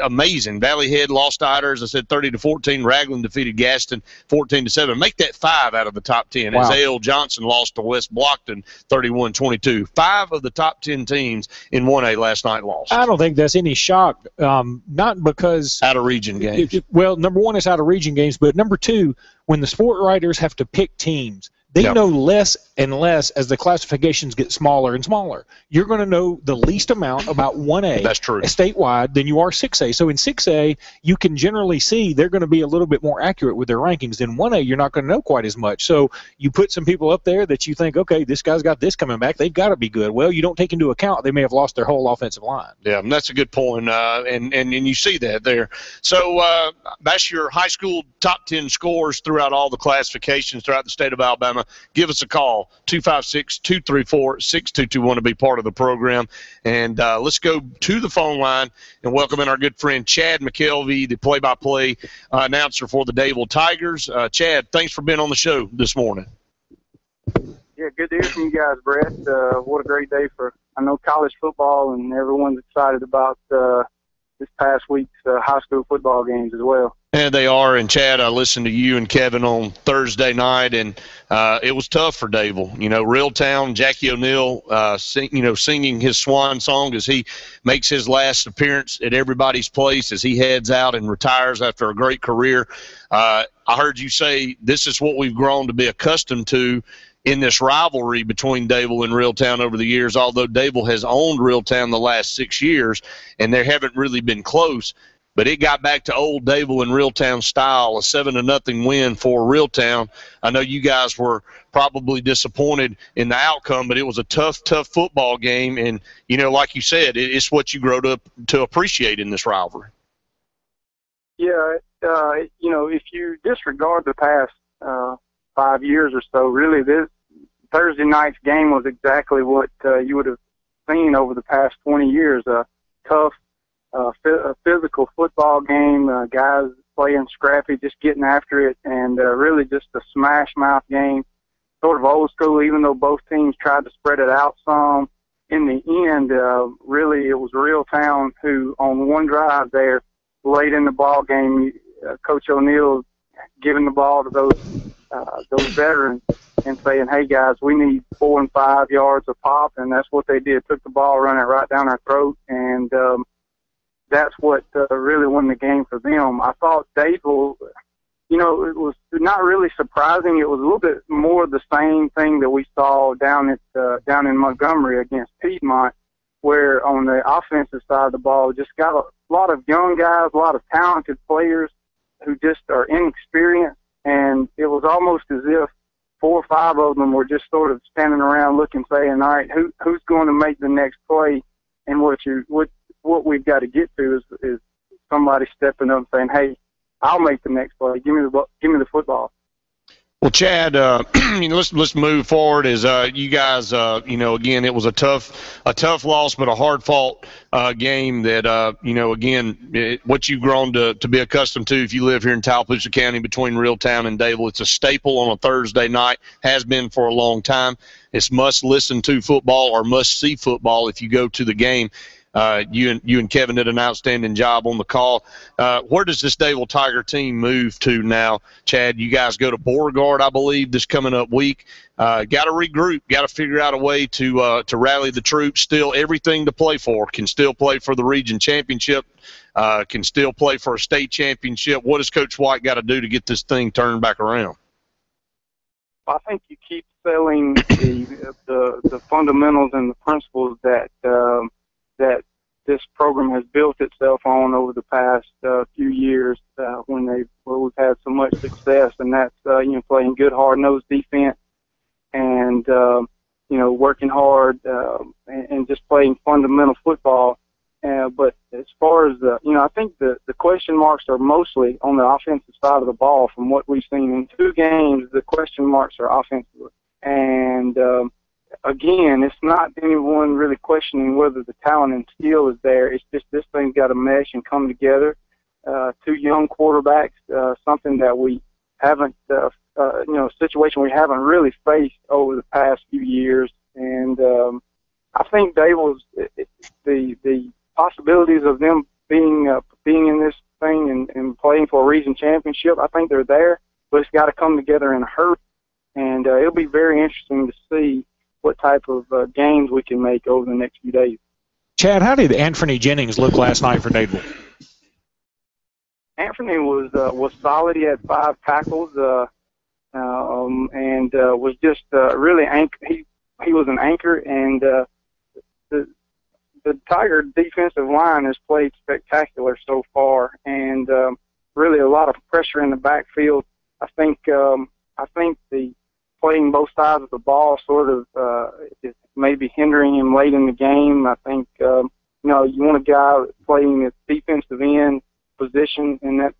amazing. Valley Head lost to Eider, as I said, 30-14. Raglan defeated Gaston 14-7. Make that 5 out of the top 10. Wow. As A.L. Johnson lost to West Blockton 31-22. 5 of the top 10 teams in 1A last night lost. I don't think that's any shock, not because out of region games. Well, number 1 is out of region games, but number 2, when the sport writers have to pick teams, they know less and less as the classifications get smaller and smaller. You're going to know the least amount about 1A That's true. statewide than you are 6A. So in 6A, you can generally see they're going to be a little bit more accurate with their rankings. In 1A, you're not going to know quite as much. So you put some people up there that you think, okay, this guy's got this coming back. They've got to be good. Well, you don't take into account they may have lost their whole offensive line. Yeah, that's a good point, and you see that there. So that's your high school top 10 scores throughout all the classifications throughout the state of Alabama. Give us a call, 256-234-6221 to be part of the program. And let's go to the phone line and welcome in our good friend Chad McKelvey, the play-by-play announcer for the Dadeville Tigers. Chad, thanks for being on the show this morning. Yeah, good to hear from you guys, Brett. What a great day for, I know, college football, and everyone's excited about this past week's high school football games as well. Yeah, they are. And Chad, I listened to you and Kevin on Thursday night, and it was tough for Dable. You know, Reeltown, Jackie O'Neal, singing his swan song as he makes his last appearance at everybody's place as he heads out and retires after a great career. I heard you say this is what we've grown to be accustomed to in this rivalry between Dable and Reeltown over the years, although Dable has owned Reeltown the last 6 years, and they haven't really been close. But it got back to old Dable and Reeltown style, a 7-0 win for Reeltown. I know you guys were probably disappointed in the outcome, but it was a tough football game. And, you know, like you said, it's what you grow to appreciate in this rivalry. Yeah, you know, if you disregard the past 5 years or so, really this Thursday night's game was exactly what you would have seen over the past 20 years. A tough, a physical football game, guys playing scrappy, just getting after it, and really just a smash mouth game, sort of old school, even though both teams tried to spread it out some. In the end, really it was Reeltown who, on one drive there, late in the ball game, Coach O'Neal giving the ball to those veterans and saying, hey, guys, we need 4 and 5 yards a pop, and that's what they did. Took the ball, run it right down our throat, and that's what really won the game for them. I thought Dable, you know, it was not really surprising. It was a little bit more the same thing that we saw down in Montgomery against Piedmont, where on the offensive side of the ball, just got a lot of young guys, a lot of talented players who just are inexperienced, and it was almost as if 4 or 5 of them were just sort of standing around looking, saying, all right, who's going to make the next play? And what we've got to get to is somebody stepping up and saying, hey, I'll make the next play. Give me the football. Well, Chad, let's move forward. As you guys, again, it was a tough loss, but a hard-fought game that, again, what you've grown to be accustomed to if you live here in Tallapoosa County between Reeltown and Dable. It's a staple on a Thursday night, has been for a long time. It's must-listen-to football or must-see football if you go to the game. You and Kevin did an outstanding job on the call. Where does this Dable Tiger team move to now, Chad? You guys go to Beauregard, I believe, this coming up week. Got to regroup. Got to figure out a way to rally the troops. Still everything to play for. Can still play for the region championship. Can still play for a state championship. What does Coach White got to do to get this thing turned back around? I think you keep selling the fundamentals and the principles that this program has built itself on over the past few years where we've had so much success, and that's playing good hard-nosed defense and working hard and just playing fundamental football. But as far as I think the question marks are mostly on the offensive side of the ball. From what we've seen in 2 games, the question marks are offensively. And again, it's not anyone really questioning whether the talent and skill is there. It's just this thing's got to mesh and come together. 2 young quarterbacks, something that we haven't, a situation we haven't really faced over the past few years. And I think Dable's the possibilities of them being in this thing and playing for a region championship, I think they're there, but it's got to come together in a hurry. And it'll be very interesting to see what type of games we can make over the next few days. Chad, how did Anthony Jennings look last night for Dable? Anthony was solid. He had 5 tackles and was just really he was an anchor, and the Tiger defensive line has played spectacular so far, and really a lot of pressure in the backfield. I think the playing both sides of the ball sort of is maybe hindering him late in the game. I think you want a guy playing at defensive end position in that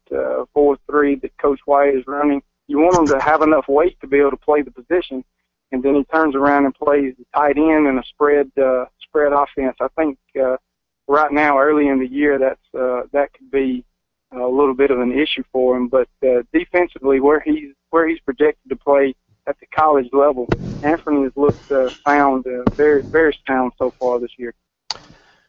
4-3 that Coach White is running. You want him to have enough weight to be able to play the position, and then he turns around and plays the tight end in a spread offense. I think right now, early in the year, that could be a little bit of an issue for him. But defensively, where he's projected to play at the college level, Anthony has looked sound, very, very sound so far this year.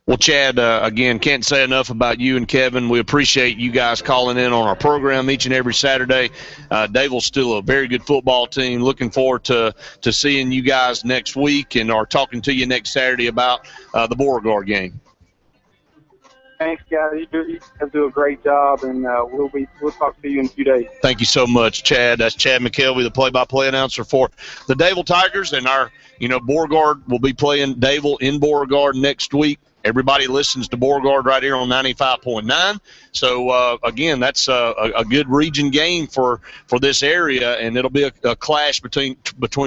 Well, Chad, again, can't say enough about you and Kevin. We appreciate you guys calling in on our program each and every Saturday. Daville's still a very good football team. Looking forward to seeing you guys next week and are talking to you next Saturday about the Beauregard game. Thanks, guys. You guys do a great job, and we'll talk to you in a few days. Thank you so much, Chad. That's Chad McKelvey, the play-by-play announcer for the Daville Tigers, and our, Beauregard will be playing Daville in Beauregard next week. Everybody listens to Beauregard right here on 95.9. So, again, that's a good region game for this area, and it'll be a clash between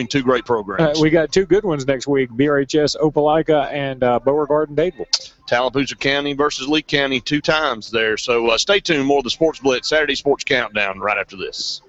two great programs. We got two good ones next week, BRHS Opelika and Beauregard and Dadeville. Tallapoosa County versus Lee County 2 times there. So stay tuned. More of the Sports Blitz, Saturday Sports Countdown right after this.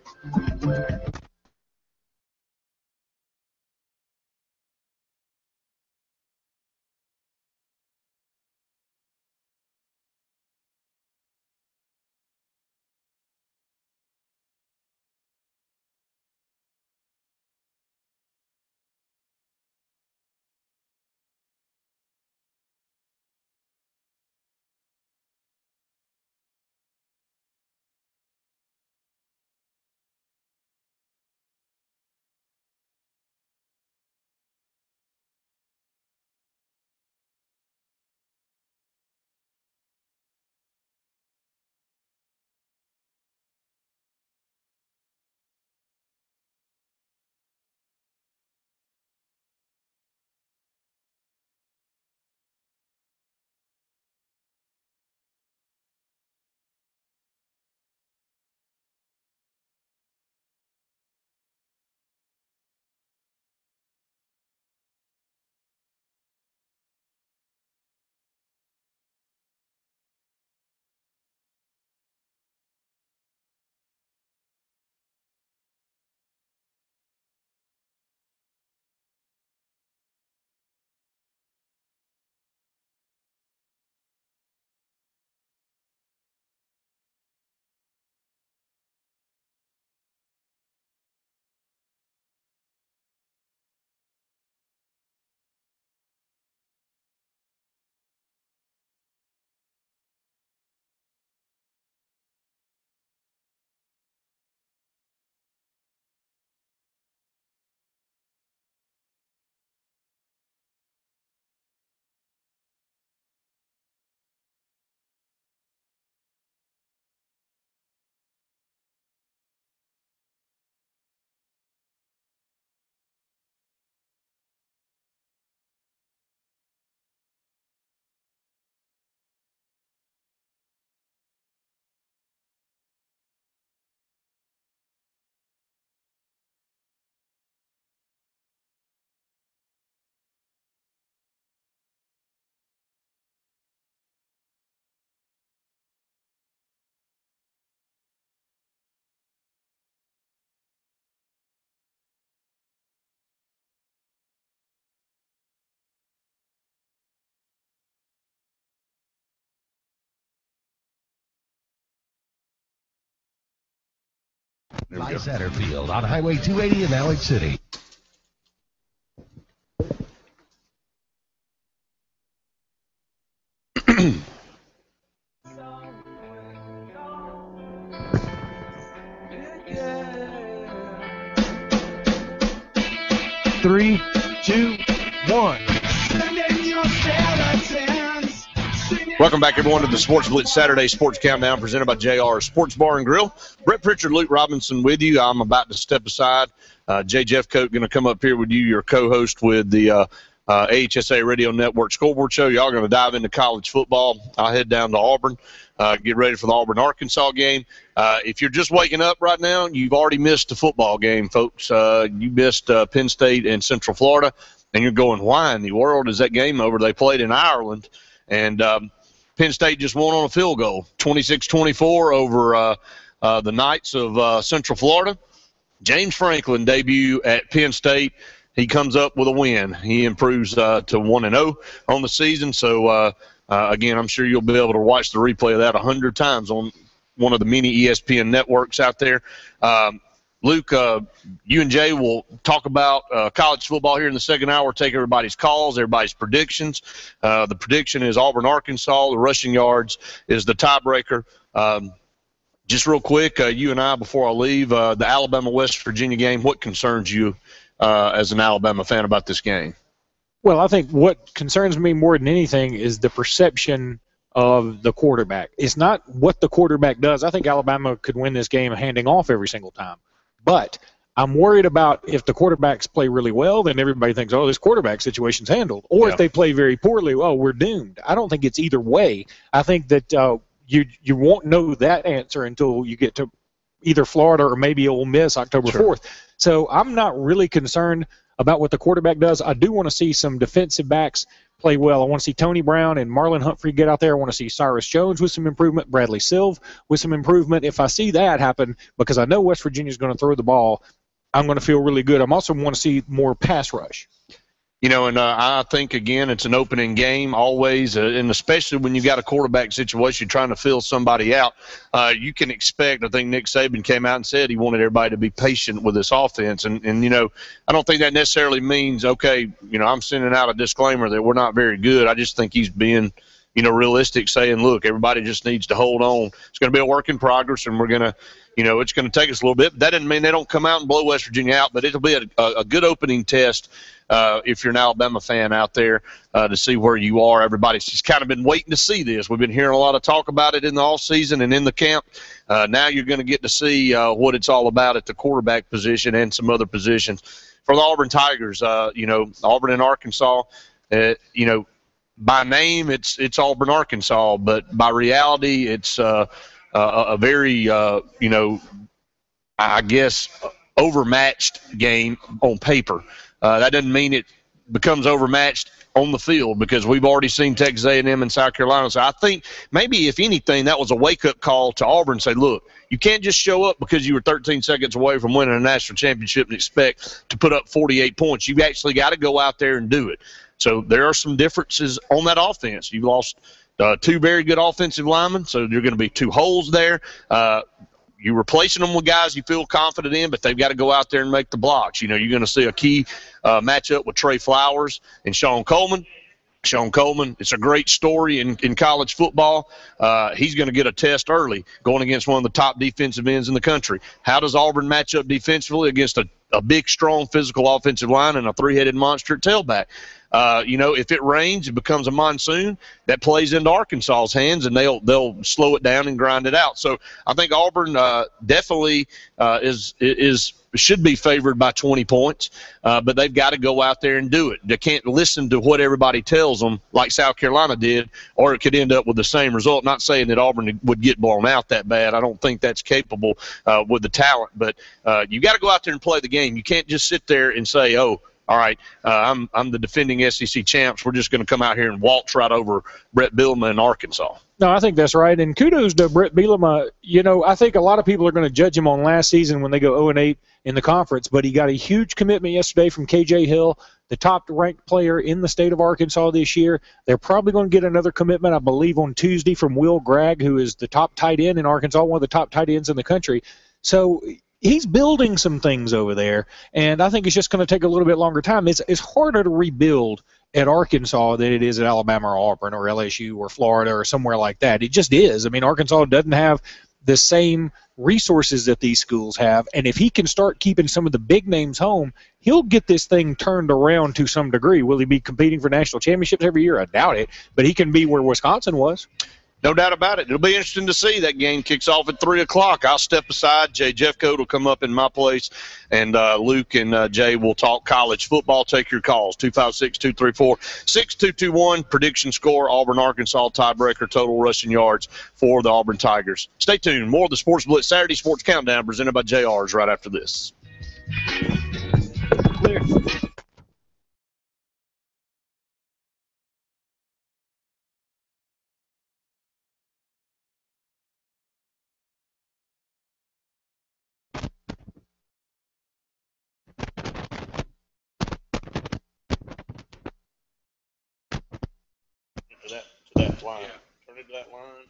By Satterfield on Highway 280 in Alec City. Three, 2, 1. Welcome back, everyone, to the Sports Blitz Saturday Sports Countdown presented by JR Sports Bar and Grill. Brett Pritchard, Luke Robinson with you. I'm about to step aside. Jay Jeffcoat going to come up here with you, your co-host with the AHSA Radio Network Scoreboard Show. Y'all going to dive into college football. I'll head down to Auburn, get ready for the Auburn-Arkansas game. If you're just waking up right now, you've already missed a football game, folks. You missed Penn State and Central Florida, and you're going, why in the world is that game over? They played in Ireland, and Penn State just won on a field goal, 26-24 over the Knights of Central Florida. James Franklin debut at Penn State. He comes up with a win. He improves to 1-0 on the season. So, again, I'm sure you'll be able to watch the replay of that 100 times on one of the many ESPN networks out there. Luke, you and Jay will talk about college football here in the second hour, take everybody's calls, everybody's predictions. The prediction is Auburn, Arkansas. The rushing yards is the tiebreaker. Just real quick, you and I, before I leave, the Alabama-West Virginia game, what concerns you as an Alabama fan about this game? Well, I think what concerns me more than anything is the perception of the quarterback. It's not what the quarterback does. I think Alabama could win this game handing off every single time. But I'm worried about if the quarterbacks play really well, then everybody thinks, oh, this quarterback situation's handled. Or if they play very poorly, oh, we're doomed. I don't think it's either way. I think that you won't know that answer until you get to either Florida or maybe Ole Miss October 4th. So I'm not really concerned about what the quarterback does. I do want to see some defensive backs play well. I want to see Tony Brown and Marlon Humphrey get out there. I want to see Cyrus Jones with some improvement, Bradley Silve with some improvement. If I see that happen, because I know West Virginia is going to throw the ball, I'm going to feel really good. I'm also want to see more pass rush. You know, and I think, again, it's an opening game always, and especially when you got a quarterback situation, you're trying to fill somebody out. You can expect, I think Nick Saban came out and said he wanted everybody to be patient with this offense. And you know, I don't think that necessarily means, okay, you know, I'm sending out a disclaimer that we're not very good. I just think he's being, you know, realistic, saying, look, everybody just needs to hold on. It's going to be a work in progress, and we're going to, you know, it's going to take us a little bit. But that doesn't mean they don't come out and blow West Virginia out, but it'll be a good opening test if you're an Alabama fan out there to see where you are. Everybody's just kind of been waiting to see this. We've been hearing a lot of talk about it in the offseason and in the camp. Now you're going to get to see what it's all about at the quarterback position and some other positions. For the Auburn Tigers, you know, Auburn and Arkansas, you know, by name it's Auburn, Arkansas, but by reality it's a very, you know, I guess, overmatched game on paper. That doesn't mean it becomes overmatched on the field, because we've already seen Texas A&M and South Carolina. So I think maybe, if anything, that was a wake-up call to Auburn and say, look, you can't just show up because you were 13 seconds away from winning a national championship and expect to put up 48 points. You've actually got to go out there and do it. So there are some differences on that offense. You've lost two very good offensive linemen, so there are going to be two holes there. You're replacing them with guys you feel confident in, but they've got to go out there and make the blocks. You know, you're going to see a key matchup with Trey Flowers and Sean Coleman. Sean Coleman, it's a great story in college football. He's going to get a test early going against one of the top defensive ends in the country. How does Auburn match up defensively against a big, strong, physical offensive line and a three-headed monster at tailback? You know, if it rains, it becomes a monsoon, that plays into Arkansas's hands, and they'll slow it down and grind it out. So I think Auburn definitely should be favored by 20 points, but they've got to go out there and do it. They can't listen to what everybody tells them like South Carolina did, or it could end up with the same result. Not saying that Auburn would get blown out that bad. I don't think that's capable with the talent, but you got to go out there and play the game. You can't just sit there and say, oh, all right, I'm the defending SEC champs. We're just going to come out here and waltz right over Brett Bielema in Arkansas. No, I think that's right. And kudos to Brett Bielema. You know, I think a lot of people are going to judge him on last season when they go 0-8 in the conference, but he got a huge commitment yesterday from KJ Hill, the top-ranked player in the state of Arkansas this year. They're probably going to get another commitment, I believe, on Tuesday from Will Gregg, who is the top tight end in Arkansas, one of the top tight ends in the country. So he's building some things over there, and I think it's just going to take a little bit longer time. It's harder to rebuild at Arkansas than it is at Alabama or Auburn or LSU or Florida or somewhere like that. It just is. I mean, Arkansas doesn't have the same resources that these schools have, and if he can start keeping some of the big names home, he'll get this thing turned around to some degree. Will he be competing for national championships every year? I doubt it, but he can be where Wisconsin was. No doubt about it. It'll be interesting to see. That game kicks off at 3 o'clock. I'll step aside. Jay Jeffcoat will come up in my place, and Luke and Jay will talk college football. Take your calls, 256-234-6221. Prediction score, Auburn, Arkansas, tiebreaker, total rushing yards for the Auburn Tigers. Stay tuned. More of the Sports Blitz Saturday Sports Countdown presented by JR's right after this. Clear. To that line. Yeah. Turn it to that line.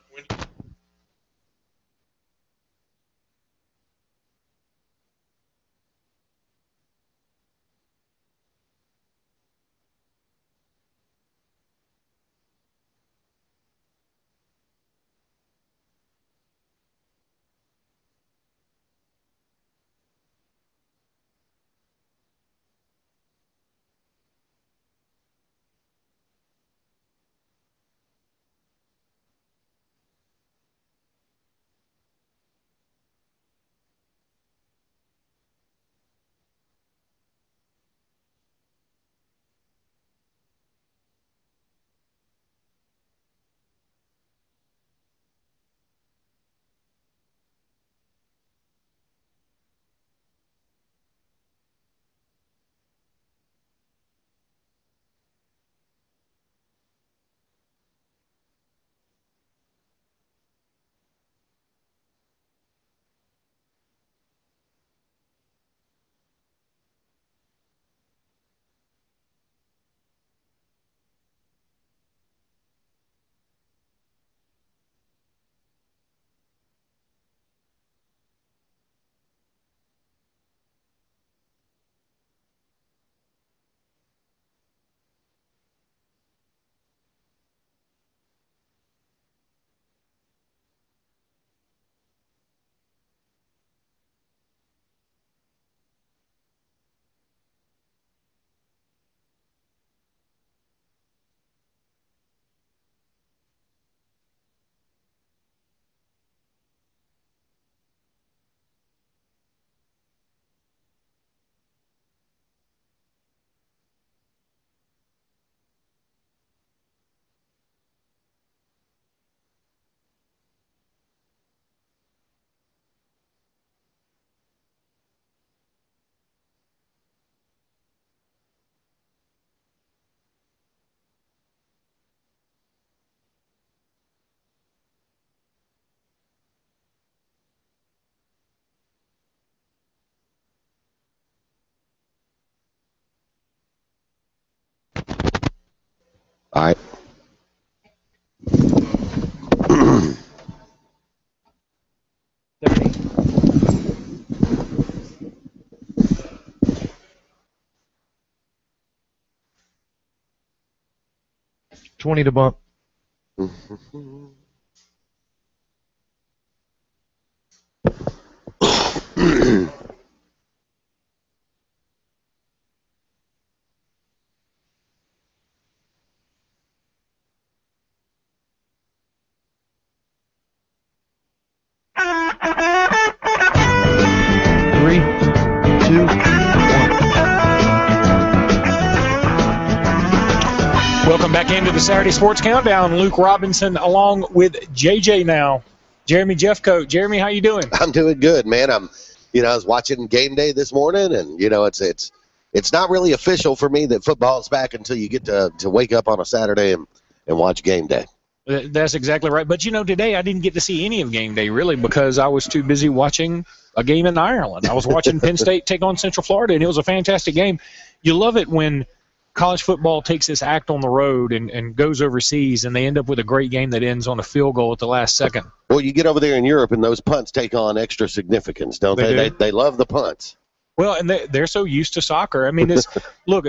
All right. $20 to bump. Three, two, one. Welcome back into the Saturday Sports Countdown. Luke Robinson along with JJ now. Jeremy Jeffcoat. Jeremy, how you doing? I'm doing good, man. I was watching game day this morning, and it's not really official for me that football's back until you get to wake up on a Saturday and watch game day. That's exactly right. But, today I didn't get to see any of game day, really, because I was too busy watching a game in Ireland. I was watching Penn State take on Central Florida, and it was a fantastic game. You love it when college football takes this act on the road and goes overseas, and they end up with a great game that ends on a field goal at the last second. Well, you get over there in Europe, and those punts take on extra significance, don't they? They love the punts. Well, and they're so used to soccer. I mean, look,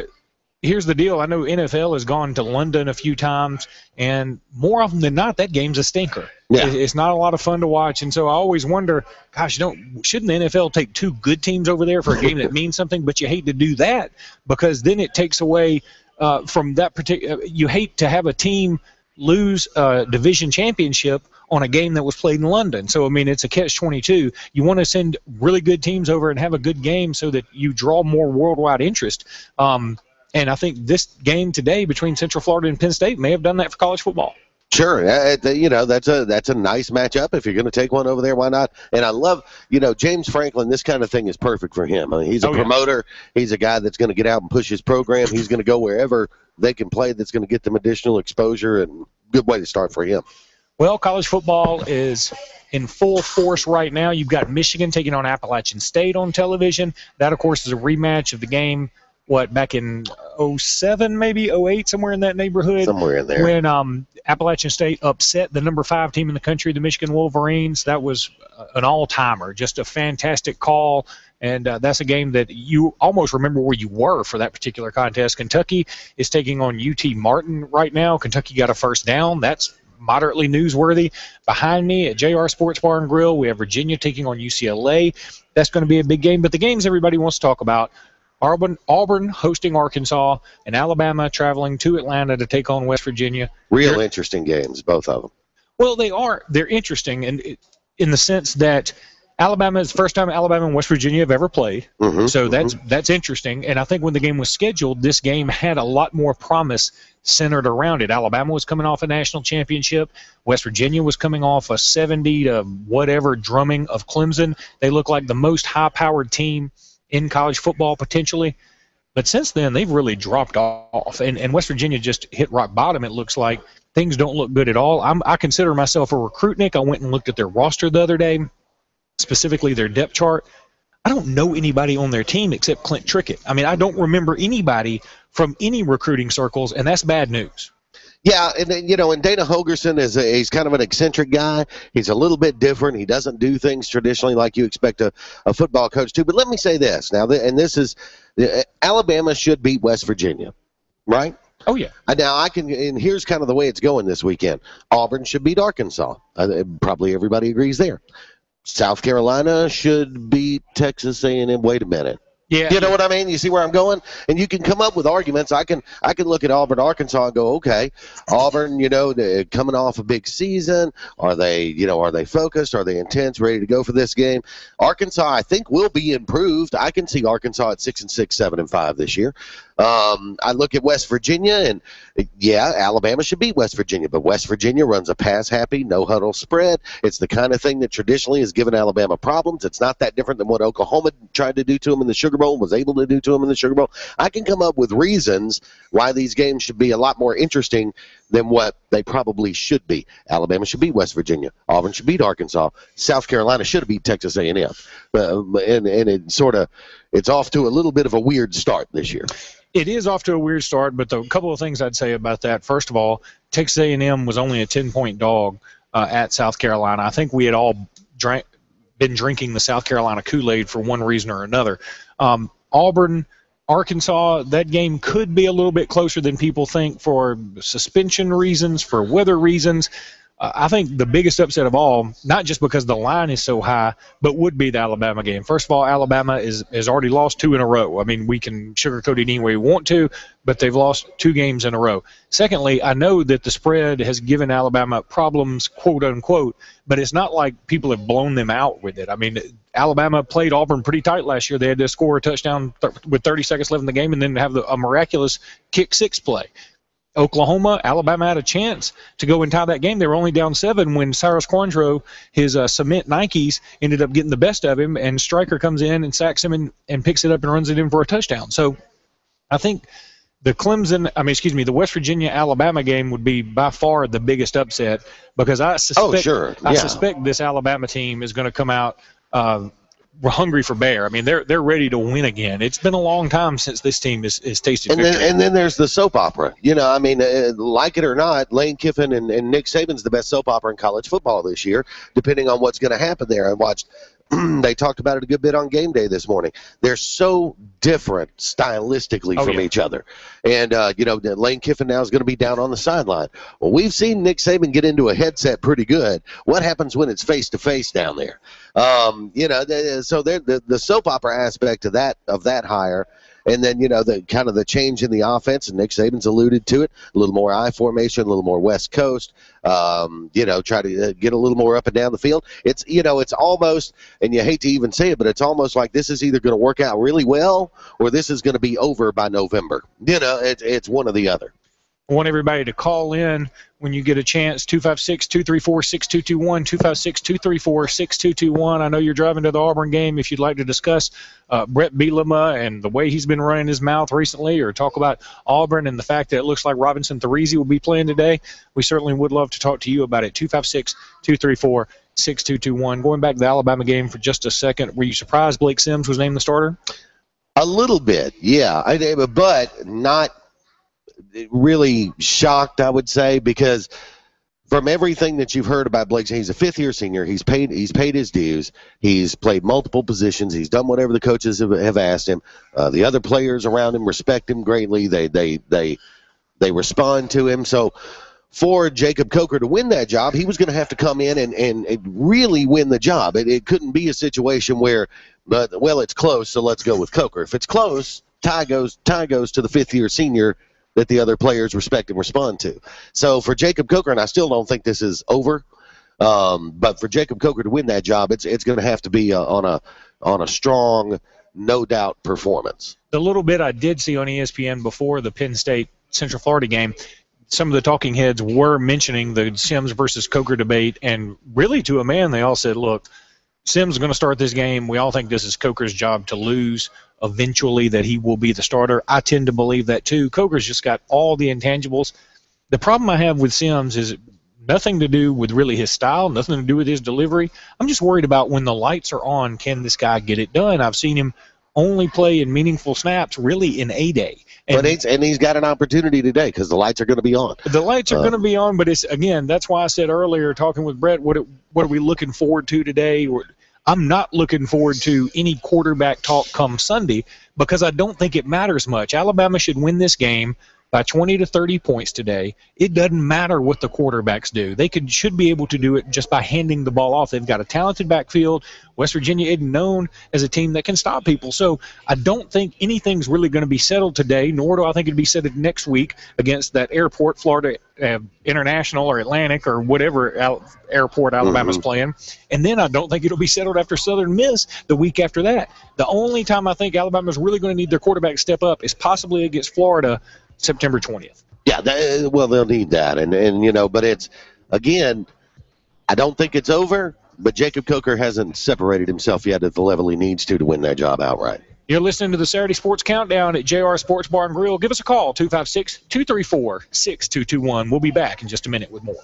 here's the deal. I know NFL has gone to London a few times, and more often than not, that game's a stinker. Yeah. It's not a lot of fun to watch, and so I always wonder, gosh, shouldn't the NFL take two good teams over there for a game that means something? But you hate to do that because then it takes away from that particular – you hate to have a team lose a division championship on a game that was played in London. So, I mean, it's a catch-22. You want to send really good teams over and have a good game so that you draw more worldwide interest. And I think this game today between Central Florida and Penn State may have done that for college football. Sure, that's a nice matchup. If you're going to take one over there, why not? And I love, James Franklin. This kind of thing is perfect for him. I mean, he's a promoter. Yeah. He's a guy that's going to get out and push his program. He's going to go wherever they can play. That's going to get them additional exposure, and good way to start for him. Well, college football is in full force right now. You've got Michigan taking on Appalachian State on television. That, of course, is a rematch of the game. Back in 07, maybe 08, somewhere in that neighborhood. Somewhere in there. When Appalachian State upset the number 5 team in the country, the Michigan Wolverines. That was an all-timer, just a fantastic call. And that's a game that you almost remember where you were for that particular contest. Kentucky is taking on UT Martin right now. Kentucky got a first down. That's moderately newsworthy. Behind me at JR Sports Bar and Grill, we have Virginia taking on UCLA. That's going to be a big game. But the games everybody wants to talk about, Auburn hosting Arkansas, and Alabama traveling to Atlanta to take on West Virginia. Real interesting games, both of them. Well, they are. They're interesting in the sense that Alabama is the first time Alabama and West Virginia have ever played. So that's interesting. And I think when the game was scheduled, this game had a lot more promise centered around it. Alabama was coming off a national championship. West Virginia was coming off a 70 to whatever drumming of Clemson. They look like the most high-powered team in college football potentially. But since then, they've really dropped off. And West Virginia just hit rock bottom, it looks like. Things don't look good at all. I consider myself a recruit, Nick. I went and looked at their roster the other day, specifically their depth chart. I don't know anybody on their team except Clint Trickett. I mean, I don't remember anybody from any recruiting circles, and that's bad news. Yeah, and Dana Holgerson he's kind of an eccentric guy. He's a little bit different. He doesn't do things traditionally like you expect a football coach to. But let me say this now, and this is Alabama should beat West Virginia, right? Oh yeah. Now and here's kind of the way it's going this weekend. Auburn should beat Arkansas. Probably everybody agrees there. South Carolina should beat Texas A&M. Wait a minute. Yeah. You know what I mean? You see where I'm going? And you can come up with arguments. I can look at Auburn, Arkansas and go, okay, Auburn, they're coming off a big season. Are they focused? Are they intense, ready to go for this game? Arkansas, I think, will be improved. I can see Arkansas at 6-6, 7-5 this year. I look at West Virginia, and yeah, Alabama should beat West Virginia, but West Virginia runs a pass-happy, no-huddle spread. It's the kind of thing that traditionally has given Alabama problems. It's not that different than what Oklahoma tried to do to them in the Sugar Bowl, was able to do to them in the Sugar Bowl. I can come up with reasons why these games should be a lot more interesting than what they probably should be. Alabama should beat West Virginia. Auburn should beat Arkansas. South Carolina should have beat Texas A&M. And it's off to a little bit of a weird start this year. It is off to a weird start, but a couple of things I'd say about that. First of all, Texas A&M was only a 10-point dog at South Carolina. I think we had all been drinking the South Carolina Kool-Aid for one reason or another. Auburn, Arkansas, that game could be a little bit closer than people think for suspension reasons, for weather reasons. I think the biggest upset of all, not just because the line is so high, but would be the Alabama game. First of all, Alabama has already lost 2 in a row. I mean, we can sugarcoat it any way we want to, but they've lost 2 games in a row. Secondly, I know that the spread has given Alabama problems, quote unquote, but it's not like people have blown them out with it. I mean, Alabama played Auburn pretty tight last year. They had to score a touchdown with 30 seconds left in the game and then have a miraculous kick 6 play. Oklahoma, Alabama had a chance to go and tie that game. They were only down 7 when Cyrus Quandro, his cement Nikes, ended up getting the best of him, and Stryker comes in and sacks him and picks it up and runs it in for a touchdown. So I think the West Virginia-Alabama game would be by far the biggest upset because I suspect this Alabama team is going to come out hungry for bear. I mean, they're ready to win again. It's been a long time since this team has tasted victory. And then there's the soap opera. You know, I mean, like it or not, Lane Kiffin and Nick Saban's the best soap opera in college football this year, depending on what's going to happen there. I watched they talked about it a good bit on game day this morning. They're so different stylistically from each other. And, Lane Kiffin now is going to be down on the sideline. Well, we've seen Nick Saban get into a headset pretty good. What happens when it's face-to-face down there? So the soap opera aspect of that hire, and then, the kind of the change in the offense, and Nick Saban's alluded to it, a little more I formation, a little more West Coast, try to get a little more up and down the field. It's almost, and you hate to even say it, but it's almost like this is either going to work out really well or this is going to be over by November. It's one or the other. I want everybody to call in when you get a chance, 256-234-6221, 256-234-6221. I know you're driving to the Auburn game. If you'd like to discuss Brett Bielema and the way he's been running his mouth recently, or talk about Auburn and the fact that it looks like Robinson Therese will be playing today, we certainly would love to talk to you about it. 256-234-6221. Going back to the Alabama game for just a second, were you surprised Blake Sims was named the starter? A little bit, yeah. But not really shocked, I would say, because from everything that you've heard about Blake, he's a fifth-year senior. He's paid his dues. He's played multiple positions. He's done whatever the coaches have asked him. The other players around him respect him greatly. They respond to him. So for Jacob Coker to win that job, he was going to have to come in and really win the job. It couldn't be a situation where, it's close, so let's go with Coker. If it's close, tie goes to the fifth-year senior that the other players respect and respond to. So for Jacob Coker, and I still don't think this is over, but for Jacob Coker to win that job, it's going to have to be on a strong, no doubt performance. The little bit I did see on ESPN before the Penn State Central Florida game, some of the talking heads were mentioning the Sims versus Coker debate, and really to a man they all said, look, Sims is going to start this game. We all think this is Coker's job to lose eventually, that he will be the starter. I tend to believe that too. Coker's just got all the intangibles. The problem I have with Sims is nothing to do with really his style, nothing to do with his delivery. I'm just worried about when the lights are on, can this guy get it done? I've seen him only play in meaningful snaps really in A-Day. And he's got an opportunity today because the lights are going to be on. The lights are going to be on, but it's, again, that's why I said earlier, talking with Brett, what are we looking forward to today? I'm not looking forward to any quarterback talk come Sunday because I don't think it matters much. Alabama should win this game by 20 to 30 points today. It doesn't matter what the quarterbacks do. They should be able to do it just by handing the ball off. They've got a talented backfield. West Virginia isn't known as a team that can stop people. So I don't think anything's really going to be settled today, nor do I think it'll be settled next week against that airport, Florida International or Atlantic or whatever airport Alabama's playing. And then I don't think it'll be settled after Southern Miss the week after that. The only time I think Alabama's really going to need their quarterback to step up is possibly against Florida September 20th. Yeah, they'll need that. But it's, again, I don't think it's over, but Jacob Coker hasn't separated himself yet at the level he needs to win that job outright. You're listening to the Saturday Sports Countdown at JR Sports Bar and Grill. Give us a call, 256-234-6221. We'll be back in just a minute with more.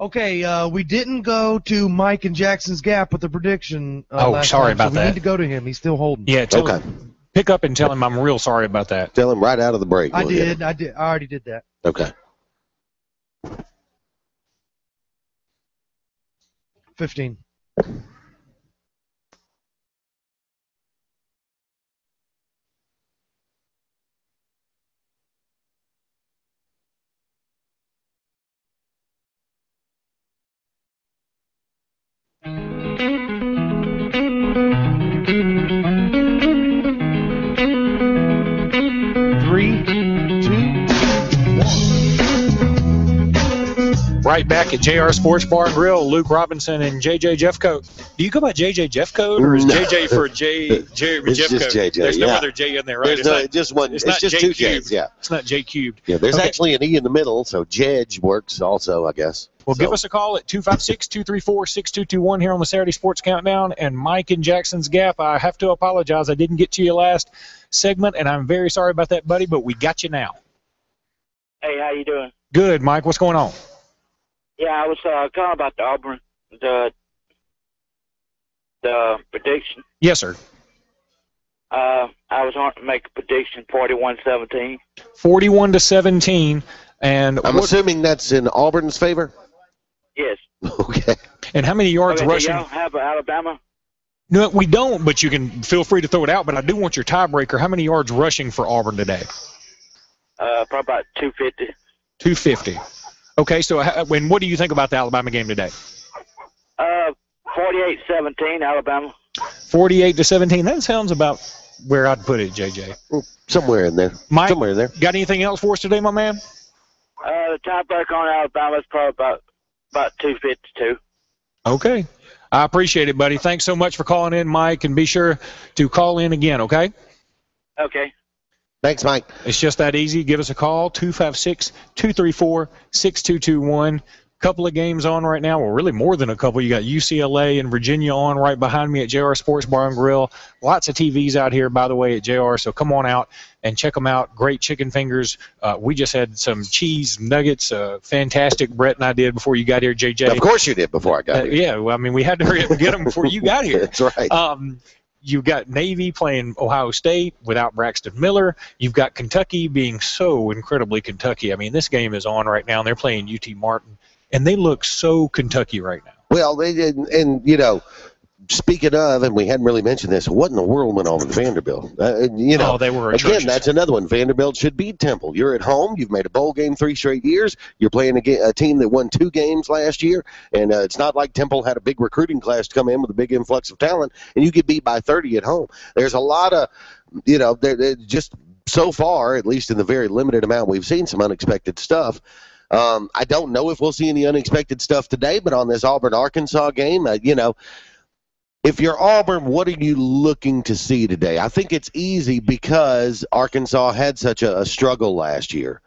Okay, we didn't go to Mike and Jackson's Gap with the prediction. Last sorry time, about so that. We need to go to him. He's still holding. Yeah, pick up and tell him I'm real sorry about that. Tell him right out of the break. I already did that. Okay. 15. Right back at JR Sports Bar and Grill, Luke Robinson and JJ Jeffcoat. Do you go by JJ Jeffcoat, or is JJ for It's Jeffcoat? just JJ. There's no other J in there, right? There's just one. It's not just J two cubed. J's. Yeah. It's not J cubed. Yeah. There's Okay. actually an E in the middle, so Jedge works also, I guess. Well, give us a call at 256-234-6221 here on the Saturday Sports Countdown. And Mike in Jackson's Gap, I have to apologize. I didn't get to you last segment, and I'm very sorry about that, buddy, but we got you now. Hey, how you doing? Good, Mike. What's going on? Yeah, I was calling about the Auburn, the prediction. Yes, sir. I was wanting to make a prediction, 41-17. 41-17. And I'm assuming that's in Auburn's favor? Yes. Okay. And how many yards Okay, rushing? do y'all have Alabama? No, we don't, but you can feel free to throw it out. But I do want your tiebreaker. How many yards rushing for Auburn today? Probably about 250. 250. Okay, so when what do you think about the Alabama game today? 48-17, Alabama. 48-17. That sounds about where I'd put it, JJ. Somewhere in there. Mike, Somewhere in there. Got anything else for us today, my man? The tiebreaker on Alabama is probably about 252. Okay. I appreciate it, buddy. Thanks so much for calling in, Mike, and be sure to call in again, okay? Okay. Thanks, Mike. It's just that easy. Give us a call, 256-234-6221. Couple of games on right now. Well, really more than a couple. You got UCLA and Virginia on right behind me at JR Sports Bar and Grill. Lots of TVs out here, by the way, at JR, so come on out and check them out. Great chicken fingers. We just had some cheese nuggets. Fantastic. Brett and I did before you got here, JJ. Of course you did before I got here. Yeah, well, I mean, we had to hurry up and get them before you got here. That's right. You've got Navy playing Ohio State without Braxton Miller. You've got Kentucky being so incredibly Kentucky. I mean, this game is on right now, and they're playing UT Martin, and they look so Kentucky right now. Well, they did, and you know, speaking of, and we hadn't really mentioned this, what in the world went on with Vanderbilt? You know, they were atrocious. Again, that's another one. Vanderbilt should beat Temple. You're at home. You've made a bowl game 3 straight years. You're playing a team that won 2 games last year, and it's not like Temple had a big recruiting class to come in with a big influx of talent, and you get beat by 30 at home. There's a lot of, you know, just so far, at least in the very limited amount we've seen, some unexpected stuff. I don't know if we'll see any unexpected stuff today, but on this Auburn-Arkansas game, you know, if you're Auburn, what are you looking to see today? I think it's easy because Arkansas had such a struggle last year.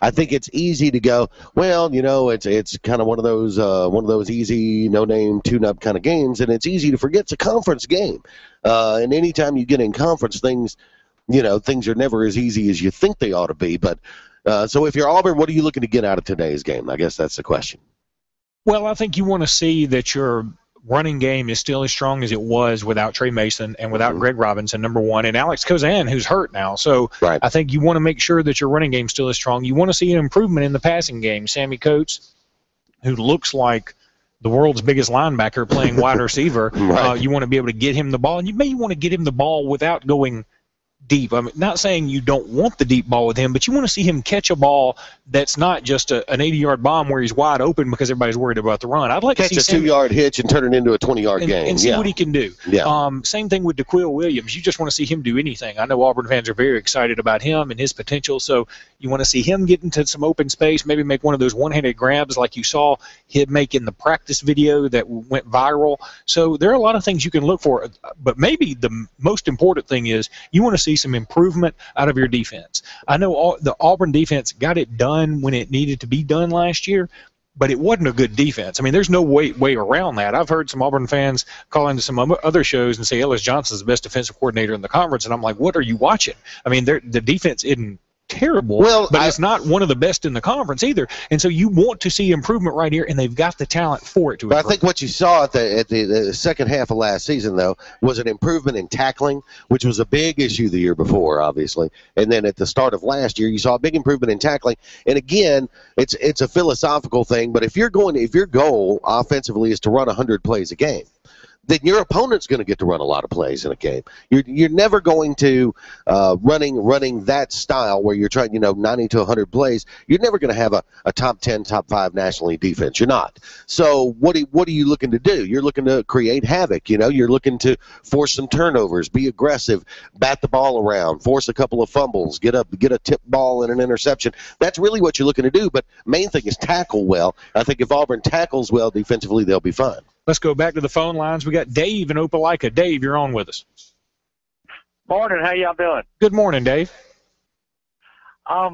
I think it's easy to go, well, you know, it's kind of one of those easy, no-name, tune-up kind of games, and it's easy to forget it's a conference game. And anytime you get in conference, things are never as easy as you think they ought to be. But so if you're Auburn, what are you looking to get out of today's game? I guess that's the question. Well, I think you want to see that your running game is still as strong as it was without Trey Mason and without Greg Robinson, number one, and Alex Kozan, who's hurt now. So right. I think you want to make sure that your running game still is strong. You want to see an improvement in the passing game. Sammy Coates, who looks like the world's biggest linebacker playing wide receiver, right. You want to be able to get him the ball, and you may want to get him the ball without going deep. I'm not saying you don't want the deep ball with him, but you want to see him catch a ball that's not just an 80-yard bomb where he's wide open because everybody's worried about the run. I'd like catch to see a 2-yard hitch and turn it into a 20-yard game. And see what he can do. Yeah. Same thing with DeQuil Williams. You just want to see him do anything. I know Auburn fans are very excited about him and his potential, so you want to see him get into some open space, maybe make one of those one-handed grabs like you saw him make in the practice video that went viral. So there are a lot of things you can look for, but maybe the most important thing is you want to see some improvement out of your defense. I know the Auburn defense got it done when it needed to be done last year, but it wasn't a good defense. I mean, there's no way around that. I've heard some Auburn fans call into some other shows and say Ellis Johnson's the best defensive coordinator in the conference, and I'm like, what are you watching? I mean, the defense isn't terrible, Well, but it's not one of the best in the conference either. And so you want to see improvement right here, and they've got the talent for it to But improve. I think what you saw at the second half of last season, though, was an improvement in tackling, which was a big issue the year before, obviously. And then at the start of last year, you saw a big improvement in tackling. And again, it's a philosophical thing. But if your goal offensively is to run 100 plays a game, then your opponent's going to get to run a lot of plays in a game. You're never going to running that style where you're trying 90 to 100 plays. You're never going to have a top 10, top 5 National League defense. You're not. So what are you looking to do? You're looking to create havoc. You're looking to force some turnovers, be aggressive, bat the ball around, force a couple of fumbles, get a tip ball and an interception. That's really what you're looking to do. But main thing is tackle well. I think if Auburn tackles well defensively, they'll be fine. Let's go back to the phone lines. We got Dave in Opelika. Dave, you're on with us. Morning. How y'all doing? Good morning, Dave. I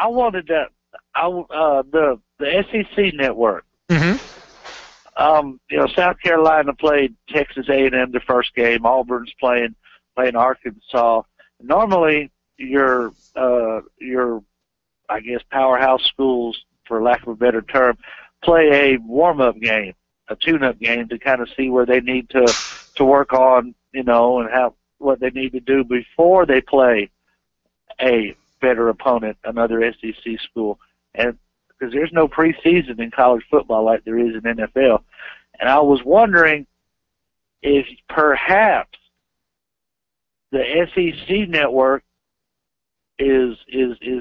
wanted to, the SEC network. Mm-hmm. South Carolina played Texas A&M the first game. Auburn's playing Arkansas. Normally, your I guess powerhouse schools, for lack of a better term, play a warm-up game, a tune-up game to kind of see where they need to work on, and what they need to do before they play a better opponent, another SEC school. And because there's no preseason in college football like there is in NFL. And I was wondering if perhaps the SEC network is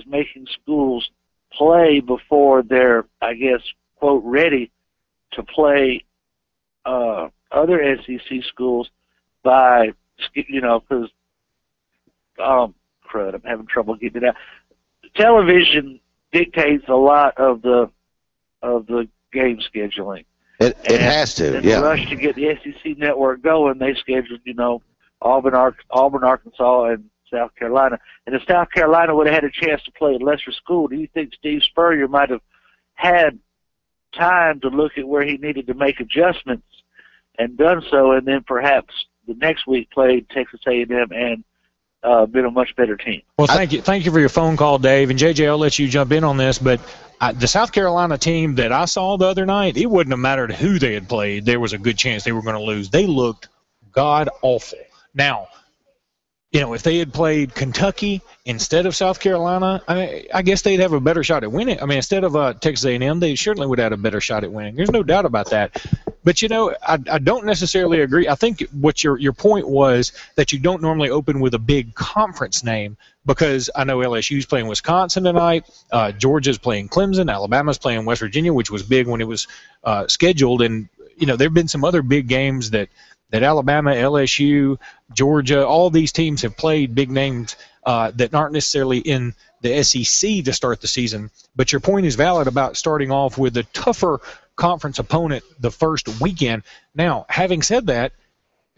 making schools play before they're, I guess, quote, ready to play other SEC schools by, because, crud, I'm having trouble getting it out. Television dictates a lot of the game scheduling. It has to, in the rush to get the SEC network going, they scheduled, Auburn, Arkansas, and South Carolina. And if South Carolina would have had a chance to play at lesser school, do you think Steve Spurrier might have had time to look at where he needed to make adjustments and done so, and then perhaps the next week played Texas A&M and been a much better team? Well, thank you for your phone call, Dave. And JJ, I'll let you jump in on this, but the South Carolina team that I saw the other night, it wouldn't have mattered who they had played. There was a good chance they were going to lose. They looked god-awful. Now, if they had played Kentucky instead of South Carolina, I guess they'd have a better shot at winning. Instead of Texas A&M, they certainly would have had a better shot at winning. There's no doubt about that. But, I don't necessarily agree. I think what your point was that you don't normally open with a big conference name, because I know LSU's playing Wisconsin tonight, Georgia's playing Clemson, Alabama's playing West Virginia, which was big when it was scheduled. And, there have been some other big games that Alabama, LSU, Georgia, all these teams have played big names that aren't necessarily in the SEC to start the season. But your point is valid about starting off with a tougher conference opponent the first weekend. Now, having said that,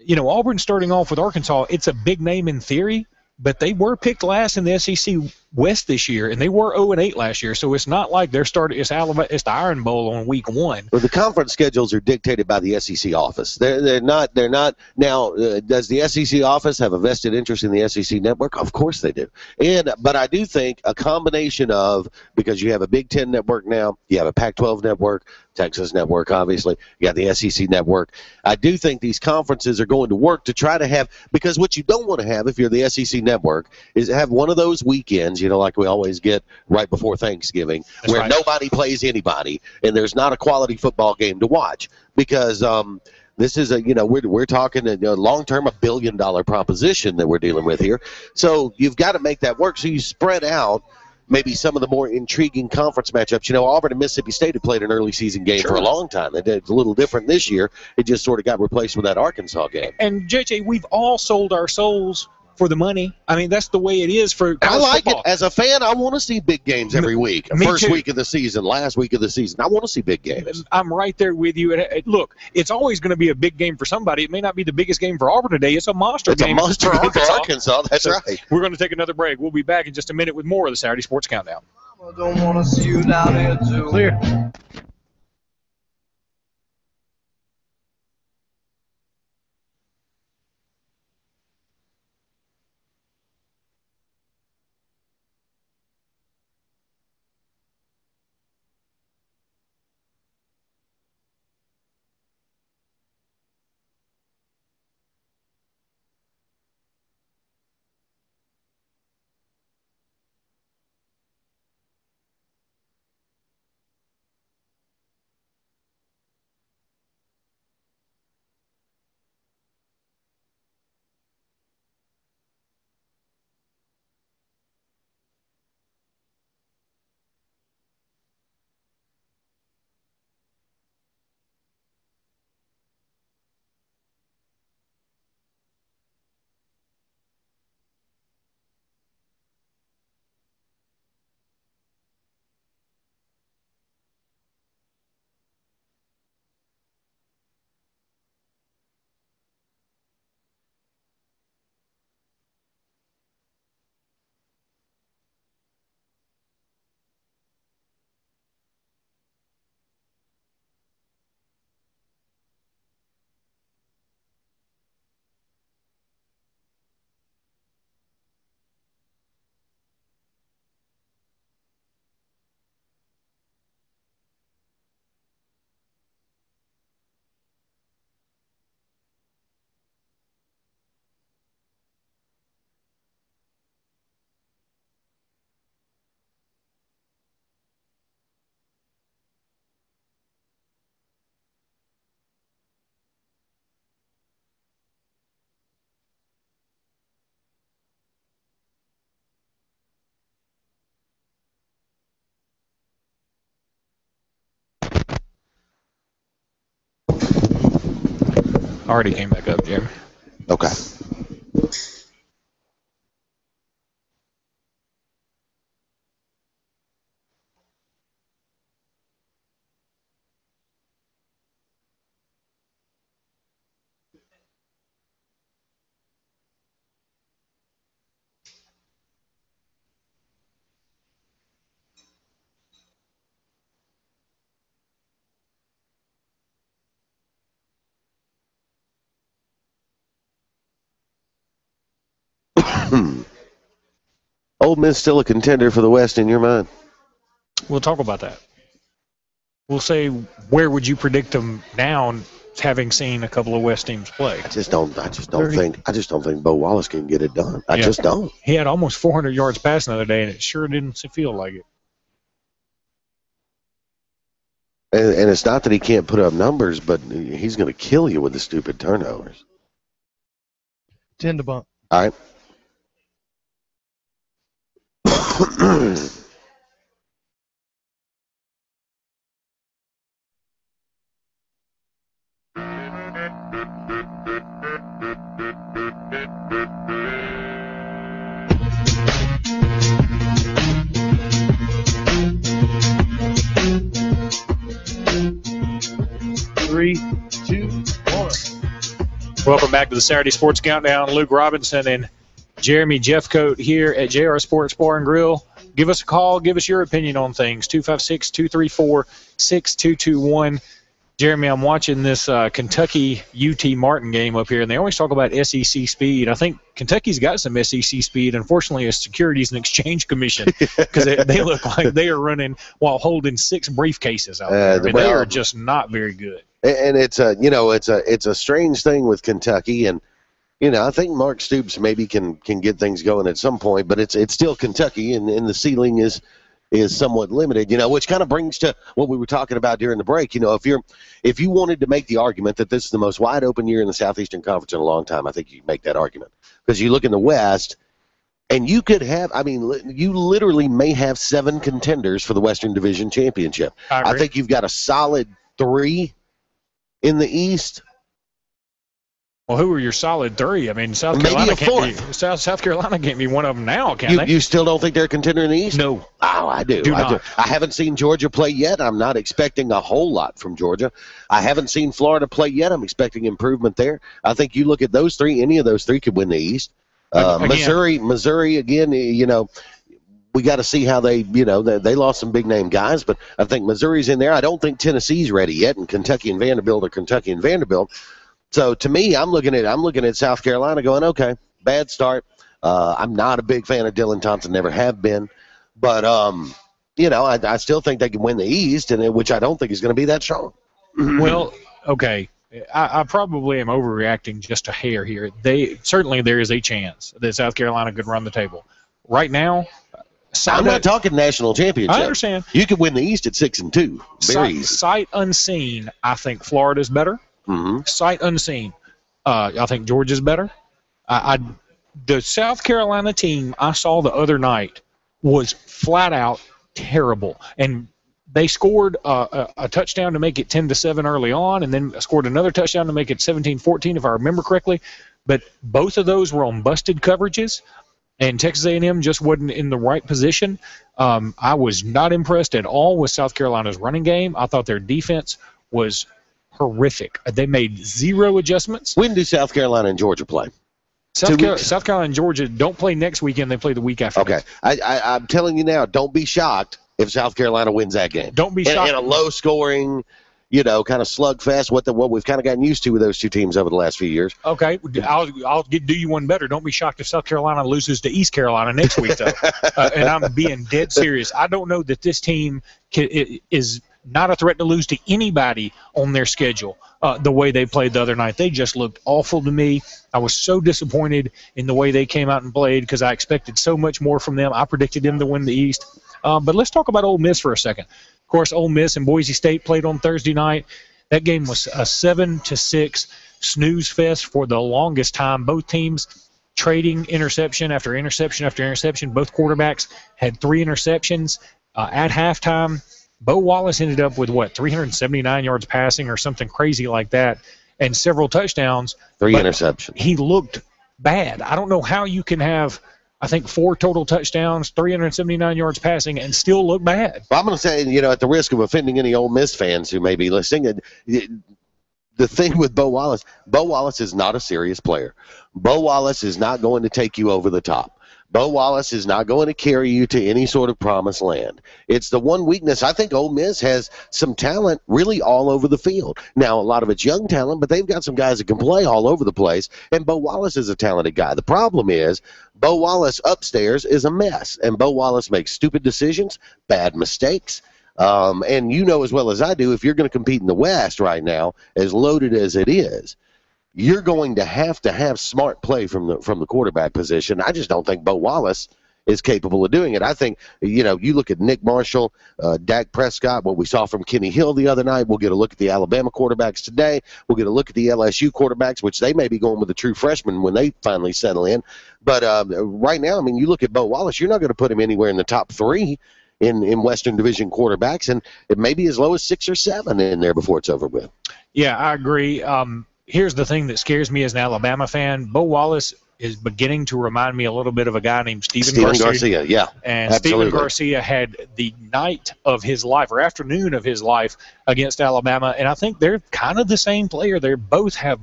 Auburn starting off with Arkansas, it's a big name in theory, but they were picked last in the SEC West this year, and they were 0-8 last year. So it's not like they're starting. It's the Iron Bowl on week 1. Well, the conference schedules are dictated by the SEC office. They're not now. Does the SEC office have a vested interest in the SEC network? Of course they do. But I do think a combination of, because you have a Big Ten network now, you have a Pac-12 network, Texas network, obviously, you got the SEC network. I do think these conferences are going to work to try to have, because what you don't want to have if you're the SEC network is have one of those weekends, like we always get right before Thanksgiving, That's where right. nobody plays anybody and there's not a quality football game to watch, because this is we're talking a long-term $1 billion proposition that we're dealing with here. So you've got to make that work. So you spread out maybe some of the more intriguing conference matchups. Auburn and Mississippi State have played an early season game for a long time. It's a little different this year. It just sort of got replaced with that Arkansas game. And, JJ, we've all sold our souls for the money. That's the way it is for college I like football. it. As a fan, I want to see big games every week. Me First too. week of the season, last week of the season. I want to see big games. I'm right there with you. And look, it's always going to be a big game for somebody. It may not be the biggest game for Auburn today. It's a monster It's game a monster for game Arkansas. for Arkansas. That's right. We're going to take another break. We'll be back in just a minute with more of the Saturday Sports Countdown. I don't want to see you down here too. Clear. Already came back up, Jeremy. Okay. Ole Miss still a contender for the West in your mind? We'll talk about that. We'll say, where would you predict them now, having seen a couple of West teams play? I just don't think Bo Wallace can get it done. I just don't. He had almost 400 yards passing the other day, and it sure didn't feel like it. And it's not that he can't put up numbers, but he's going to kill you with the stupid turnovers. 10 to bunt. All right. Three, two, one. Welcome back to the Saturday Sports Countdown. Luke Robinson and Jeremy Jeffcoat here at JR Sports Bar and Grill. Give us a call. Give us your opinion on things. 256-234-6221. Jeremy, I'm watching this Kentucky UT Martin game up here, and they always talk about SEC speed. I think Kentucky's got some SEC speed. Unfortunately, it's Securities and Exchange Commission, because they look like they are running while holding 6 briefcases out there. They are just not very good. And it's a strange thing with Kentucky, and I think Mark Stoops maybe can get things going at some point, but it's still Kentucky, and the ceiling is somewhat limited, which kind of brings to what we were talking about during the break. If you wanted to make the argument that this is the most wide open year in the Southeastern Conference in a long time, I think you make that argument, because you look in the West, and you could have, you literally may have 7 contenders for the Western Division Championship. I think you've got a solid 3 in the East. Well, who are your solid 3? South Carolina can't be one of them now, can they? You still don't think they're a contender in the East? No. Oh, I do. I haven't seen Georgia play yet. I'm not expecting a whole lot from Georgia. I haven't seen Florida play yet. I'm expecting improvement there. I think you look at those 3, any of those 3 could win the East. Missouri, again, we got to see how they lost some big-name guys, but I think Missouri's in there. I don't think Tennessee's ready yet, and Kentucky and Vanderbilt are Kentucky and Vanderbilt. So to me, I'm looking at South Carolina going, okay, bad start. I'm not a big fan of Dylan Thompson, never have been, but I still think they can win the East, and which I don't think is going to be that strong. Well, okay, I probably am overreacting just a hair here. Certainly there is a chance that South Carolina could run the table. Right now, I'm not talking national championship. I understand. You could win the East at 6-2. Very easy. Sight unseen, I think Florida's better. Mm-hmm. Sight unseen, I think Georgia's better. The South Carolina team I saw the other night was flat out terrible, and they scored a touchdown to make it 10-7 early on, and then scored another touchdown to make it 17-14, if I remember correctly. But both of those were on busted coverages, and Texas A&M just wasn't in the right position. I was not impressed at all with South Carolina's running game. I thought their defense was horrific. They made 0 adjustments. When do South Carolina and Georgia play? South Carolina and Georgia don't play next weekend. They play the week after. Okay. I'm telling you now, don't be shocked if South Carolina wins that game. Don't be shocked. In a low-scoring, kind of slugfest, what we've kind of gotten used to with those two teams over the last few years. Okay. I'll do you one better. Don't be shocked if South Carolina loses to East Carolina next week, though. And I'm being dead serious. I don't know that this team is not a threat to lose to anybody on their schedule the way they played the other night. They just looked awful to me. I was so disappointed in the way they came out and played because I expected so much more from them. I predicted them to win the East. But let's talk about Ole Miss for a second. Of course, Ole Miss and Boise State played on Thursday night. That game was a 7-6 snooze fest for the longest time. Both teams trading interception after interception after interception. Both quarterbacks had 3 interceptions at halftime. Bo Wallace ended up with, 379 yards passing or something crazy like that. and several touchdowns. 3 interceptions. He looked bad. I don't know how you can have, I think, 4 total touchdowns, 379 yards passing, and still look bad. Well, I'm going to say, at the risk of offending any Ole Miss fans who may be listening, the thing with Bo Wallace is not a serious player. Bo Wallace is not going to take you over the top. Bo Wallace is not going to carry you to any sort of promised land. It's the one weakness. I think Ole Miss has some talent really all over the field. Now, a lot of it's young talent, but they've got some guys that can play all over the place, and Bo Wallace is a talented guy. The problem is Bo Wallace upstairs is a mess, and Bo Wallace makes stupid decisions, bad mistakes. And you know as well as I do, if you're going to compete in the West right now, as loaded as it is, you're going to have smart play from the quarterback position. I just don't think Bo Wallace is capable of doing it. I think, you look at Nick Marshall, Dak Prescott, what we saw from Kenny Hill the other night. We'll get a look at the Alabama quarterbacks today. We'll get a look at the LSU quarterbacks, which they may be going with the true freshmen when they finally settle in. But right now, you look at Bo Wallace, you're not going to put him anywhere in the top 3 in Western Division quarterbacks, and it may be as low as 6 or 7 in there before it's over with. Yeah, I agree. Here's the thing that scares me as an Alabama fan. Bo Wallace is beginning to remind me a little bit of a guy named Steven Garcia. Yeah, and absolutely. Steven Garcia had the night of his life, or afternoon of his life, against Alabama, and I think they're kind of the same player. They both have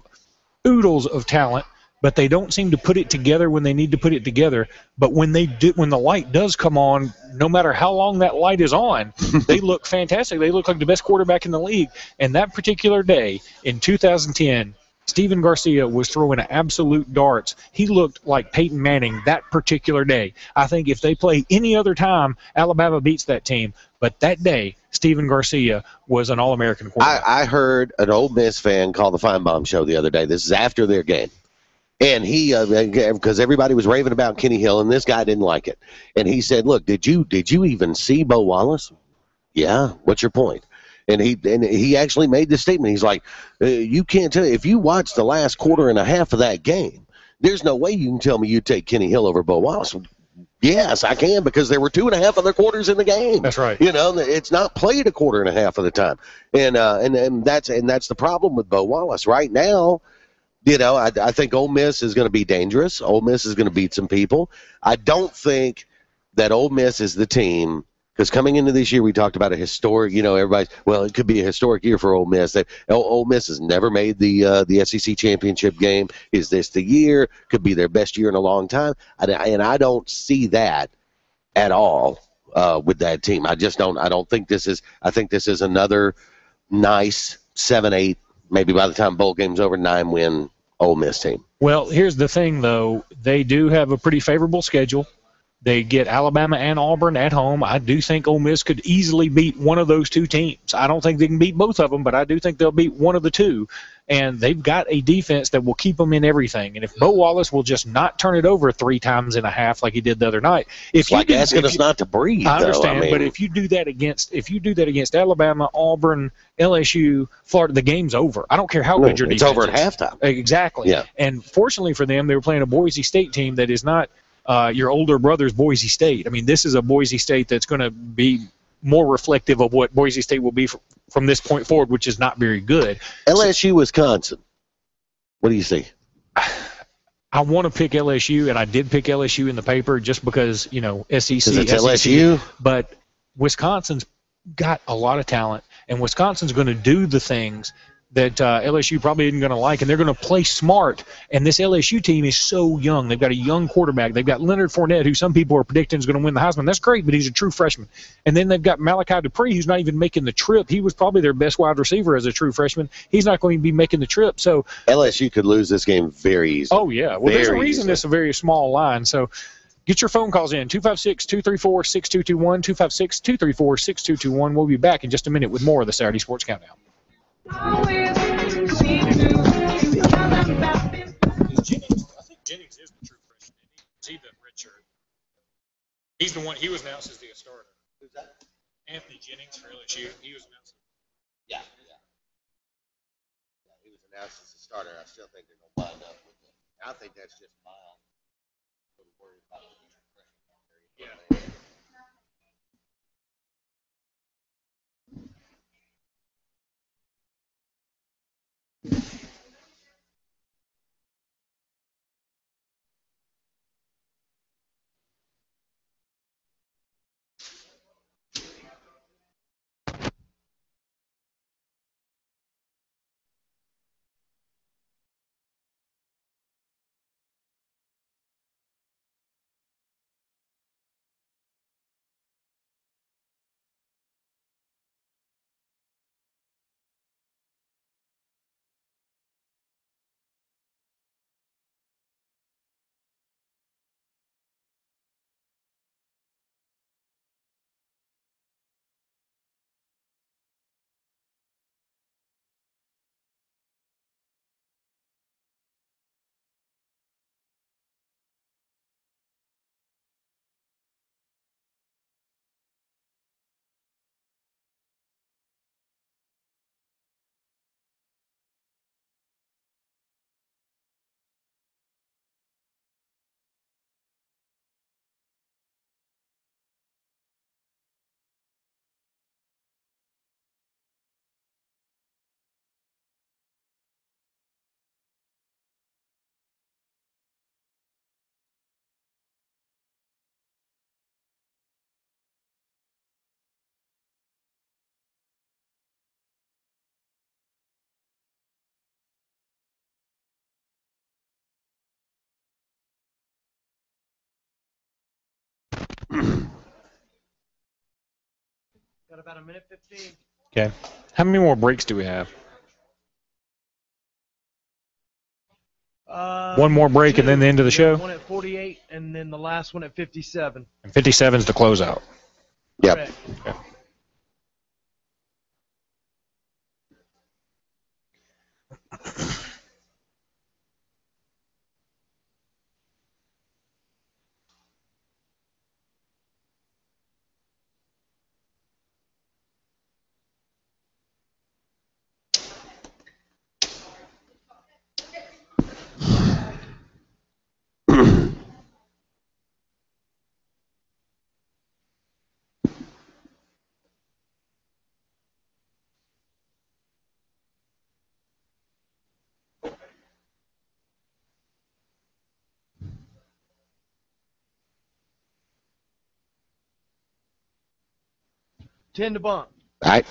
oodles of talent, but they don't seem to put it together when they need to put it together. But when they do, when the light does come on, no matter how long that light is on, they look fantastic. They look like the best quarterback in the league. And that particular day in 2010, Steven Garcia was throwing absolute darts. He looked like Peyton Manning that particular day. I think if they play any other time, Alabama beats that team. But that day, Steven Garcia was an All-American quarterback. I heard an Ole Miss fan call the Feinbaum Show the other day. This is after their game. And he, because everybody was raving about Kenny Hill, and this guy didn't like it. And he said, "Look, did you even see Bo Wallace?" "Yeah. What's your point?" And he actually made this statement. He's like, "You can't tell. If you watch the last quarter and a half of that game, there's no way you can tell me you take Kenny Hill over Bo Wallace." Yes, I can, because there were 2.5 other quarters in the game. That's right. It's not played a quarter and a half of the time, and that's the problem with Bo Wallace right now. I think Ole Miss is going to be dangerous. Ole Miss is going to beat some people. I don't think that Ole Miss is the team, because coming into this year we talked about a historic, it could be a historic year for Ole Miss. Ole Miss has never made the SEC championship game. Is this the year? Could be their best year in a long time. And I don't see that at all with that team. I just don't. I don't think this is. I think this is another nice 7-8, maybe by the time bowl game's over, 9-win Ole Miss team. Well, here's the thing, though. They do have a pretty favorable schedule. They get Alabama and Auburn at home. I do think Ole Miss could easily beat one of those two teams. I don't think they can beat both of them, but I do think they'll beat one of the two. And they've got a defense that will keep them in everything. And if Bo Wallace will just not turn it over 3 times and a half like he did the other night, it's like asking us not to breathe. I understand, but if you do that against Alabama, Auburn, LSU, Florida, the game's over. I don't care how good your defense is. It's over at halftime. Exactly. Yeah. And fortunately for them, they were playing a Boise State team that is not your older brother's Boise State. I mean, this is a Boise State that's going to be more reflective of what Boise State will be from this point forward, which is not very good. LSU, Wisconsin. What do you see? I want to pick LSU, and I did pick LSU in the paper just because, SEC. Because it's LSU. But Wisconsin's got a lot of talent, and Wisconsin's going to do the things that LSU probably isn't going to like, and they're going to play smart. And this LSU team is so young. They've got a young quarterback. They've got Leonard Fournette, who some people are predicting is going to win the Heisman. That's great, but he's a true freshman. And then they've got Malachi Dupree, who's not even making the trip. He was probably their best wide receiver as a true freshman. He's not going to be making the trip. So LSU could lose this game very easily. Oh, yeah. Well, there's a reason it's a very small line. So get your phone calls in, 256-234-6221, 256-234-6221. We'll be back in just a minute with more of the Saturday Sports Countdown. I think Jennings is the true freshman. Is he the red shirt? He's the one. He was announced as the starter. Who's that? Anthony Jennings for LSU. He was announced. Yeah. He was announced as the starter. I still think they're going to wind up with him. I think that's just mild. Yeah. Got about a minute 15. Okay. How many more breaks do we have? One more break and then the end of the show? One at 48 and then the last one at 57. And 57 is the closeout. Yep. Correct. Okay. Ten to bunt. All right.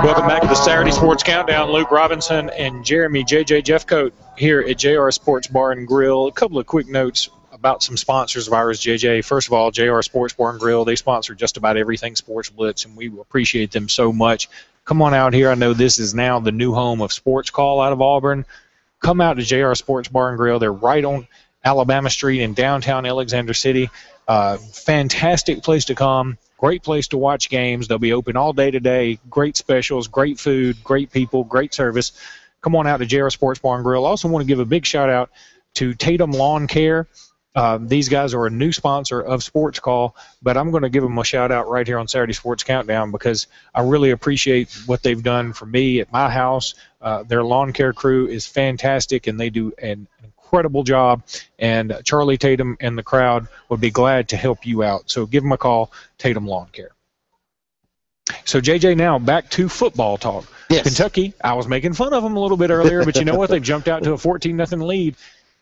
Welcome back to the Saturday Sports Countdown. Luke Robinson and Jeremy JJ Jeffcoat here at JR Sports Bar and Grill. A couple of quick notes about some sponsors of ours, JJ. First of all, JR Sports Bar and Grill, they sponsor just about everything Sports Blitz, and we appreciate them so much. Come on out here. I know this is now the new home of Sports Call out of Auburn. Come out to JR Sports Bar and Grill. They're right on Alabama Street in downtown Alexander City. Fantastic place to come. Great place to watch games. They'll be open all day today. Great specials, great food, great people, great service. Come on out to JR Sports Bar and Grill. I also want to give a big shout-out to Tatum Lawn Care. These guys are a new sponsor of Sports Call, but I'm going to give them a shout-out right here on Saturday Sports Countdown because I really appreciate what they've done for me at my house. Their lawn care crew is fantastic, and they do an incredible job, and Charlie Tatum and the crowd would be glad to help you out. So give them a call, Tatum Lawn Care. So, JJ, now back to football talk. Yes. Kentucky, I was making fun of them a little bit earlier, but you know what? They jumped out to a 14-0 lead.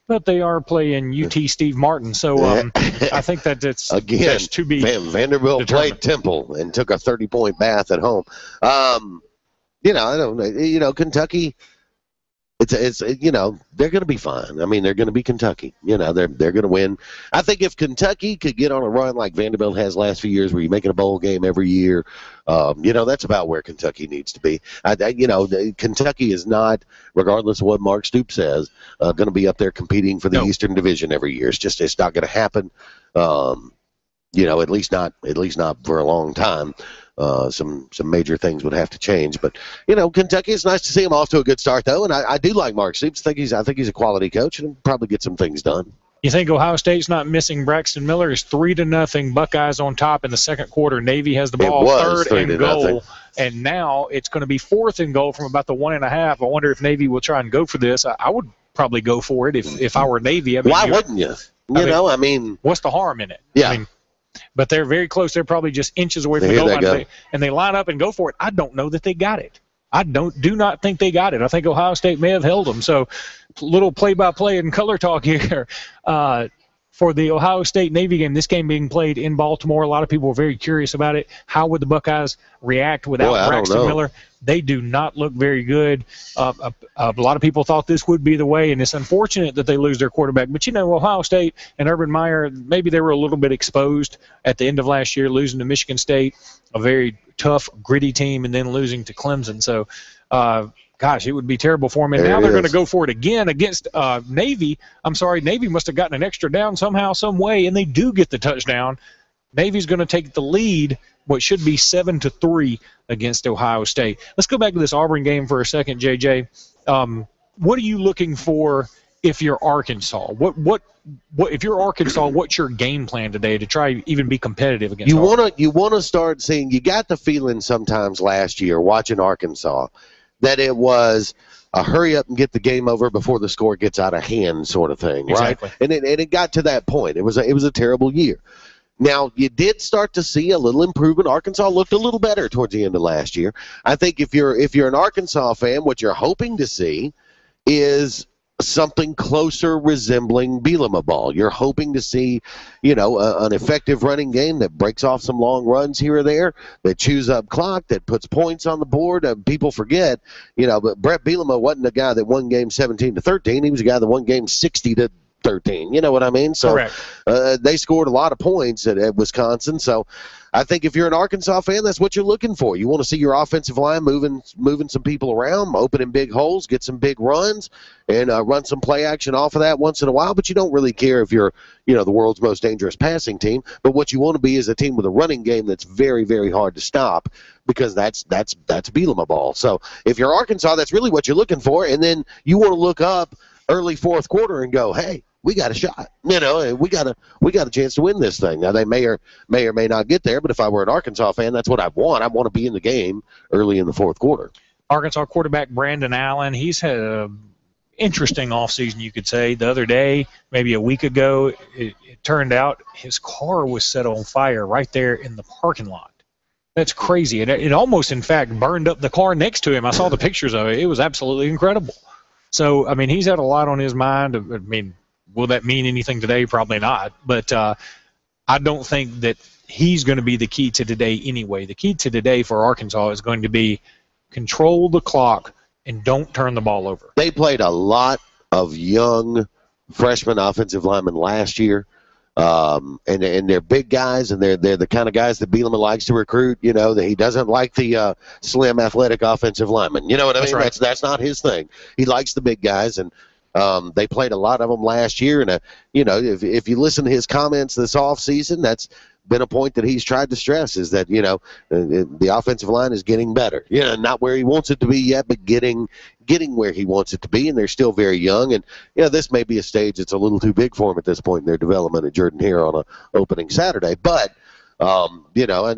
But they are playing UT Steve Martin, so I think that it's again to be Vanderbilt determined. played Temple and took a 30-point bath at home. I don't know. Kentucky. It's they're going to be fine. I mean, they're going to be Kentucky. They're going to win. I think if Kentucky could get on a run like Vanderbilt has last few years, where you're making a bowl game every year, that's about where Kentucky needs to be. Kentucky is not, regardless of what Mark Stoops says, going to be up there competing for the Eastern Division every year. It's not going to happen. At least not for a long time. Some major things would have to change, but Kentucky. It's nice to see him off to a good start, though, and I do like Mark Stoops. I think he's a quality coach, and he'll probably get some things done. You think Ohio State's not missing Braxton Miller? It's 3-0. Buckeyes on top in the second quarter. Navy has the ball, third and goal, and now it's going to be fourth and goal from about the 1.5. I wonder if Navy will try and go for this. I would probably go for it if I were Navy. Why wouldn't you? What's the harm in it? Yeah. But they're very close. They're probably just inches away from the goal line, and they line up and go for it. I don't know that they got it. I do not think they got it. I think Ohio State may have held them. So, little play-by-play and color talk here for the Ohio State-Navy game. This game being played in Baltimore. A lot of people were very curious about it. How would the Buckeyes react without Braxton Miller? They do not look very good. A lot of people thought this would be the way, and it's unfortunate that they lose their quarterback. But, Ohio State and Urban Meyer, maybe they were a little bit exposed at the end of last year, losing to Michigan State, a very tough, gritty team, and then losing to Clemson. So, it would be terrible for them. And now they're going to go for it again against Navy. I'm sorry, Navy must have gotten an extra down somehow, some way, and they do get the touchdown. Navy's going to take the lead, what should be 7-3 against Ohio State. Let's go back to this Auburn game for a second, JJ. What are you looking for if you're Arkansas? What if you're Arkansas? What's your game plan today to try even be competitive against? You want to start seeing. You got the feeling sometimes last year watching Arkansas that it was a hurry up and get the game over before the score gets out of hand sort of thing, exactly. Right? And it got to that point. It was a terrible year. Now, you did start to see a little improvement. Arkansas looked a little better towards the end of last year. I think if you're an Arkansas fan, what you're hoping to see is something closer resembling Bielema ball. You're hoping to see, an effective running game that breaks off some long runs here or there, that chews up clock, that puts points on the board. People forget, but Brett Bielema wasn't a guy that won games 17-13. He was a guy that won games 60-13. You know what I mean? So they scored a lot of points at Wisconsin. So I think if you're an Arkansas fan, that's what you're looking for. You want to see your offensive line moving some people around, opening big holes, get some big runs, and run some play action off of that once in a while. But you don't really care if you're, the world's most dangerous passing team. But what you want to be is a team with a running game that's very, very hard to stop, because that's Bielema ball. So if you're Arkansas, that's really what you're looking for. And then you want to look up early fourth quarter and go, hey, we got a shot, and we got a chance to win this thing. Now, they may or may not get there, but if I were an Arkansas fan, that's what I want. I want to be in the game early in the fourth quarter. Arkansas quarterback Brandon Allen, he's had an interesting offseason, you could say. The other day, maybe a week ago, it turned out his car was set on fire right there in the parking lot. That's crazy. It almost, in fact, burned up the car next to him. I saw the pictures of it. It was absolutely incredible. So, he's had a lot on his mind. Will that mean anything today? Probably not. But I don't think that he's going to be the key to today anyway. The key to today for Arkansas is going to be control the clock and don't turn the ball over. They played a lot of young freshman offensive linemen last year, and they're big guys, and they're the kind of guys that Bielema likes to recruit. That he doesn't like the slim, athletic offensive linemen. You know what I mean? Right. That's not his thing. He likes the big guys, and they played a lot of them last year, and if you listen to his comments this offseason, that's been a point that he's tried to stress, is that the offensive line is getting better. Not where he wants it to be yet, but getting where he wants it to be, and they're still very young. And this may be a stage that's a little too big for him at this point in their development at Jordan here on a opening Saturday, but. And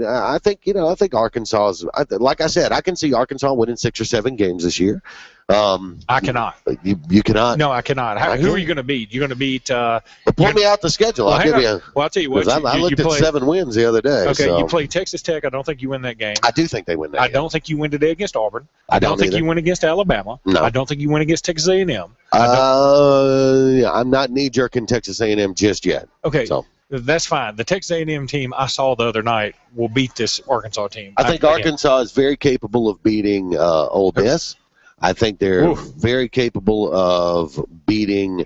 I think Arkansas is, like I said, I can see Arkansas winning 6 or 7 games this year. I cannot. You cannot? No, I cannot. Who are you going to beat? You're going to beat. Pull me out the schedule. Well, I'll give you. Well, I'll tell you what. I looked at 7 wins the other day. Okay, so. you play Texas Tech. I don't think you win that game. I do think they win that game. I don't think you win today against Auburn. I don't think you win against Alabama. No. I don't think you win against Texas A&M. I'm not knee-jerking Texas A&M just yet. Okay. So. That's fine. The Texas A&M team I saw the other night will beat this Arkansas team. I think Arkansas is very capable of beating Ole Miss. I think they're very capable of beating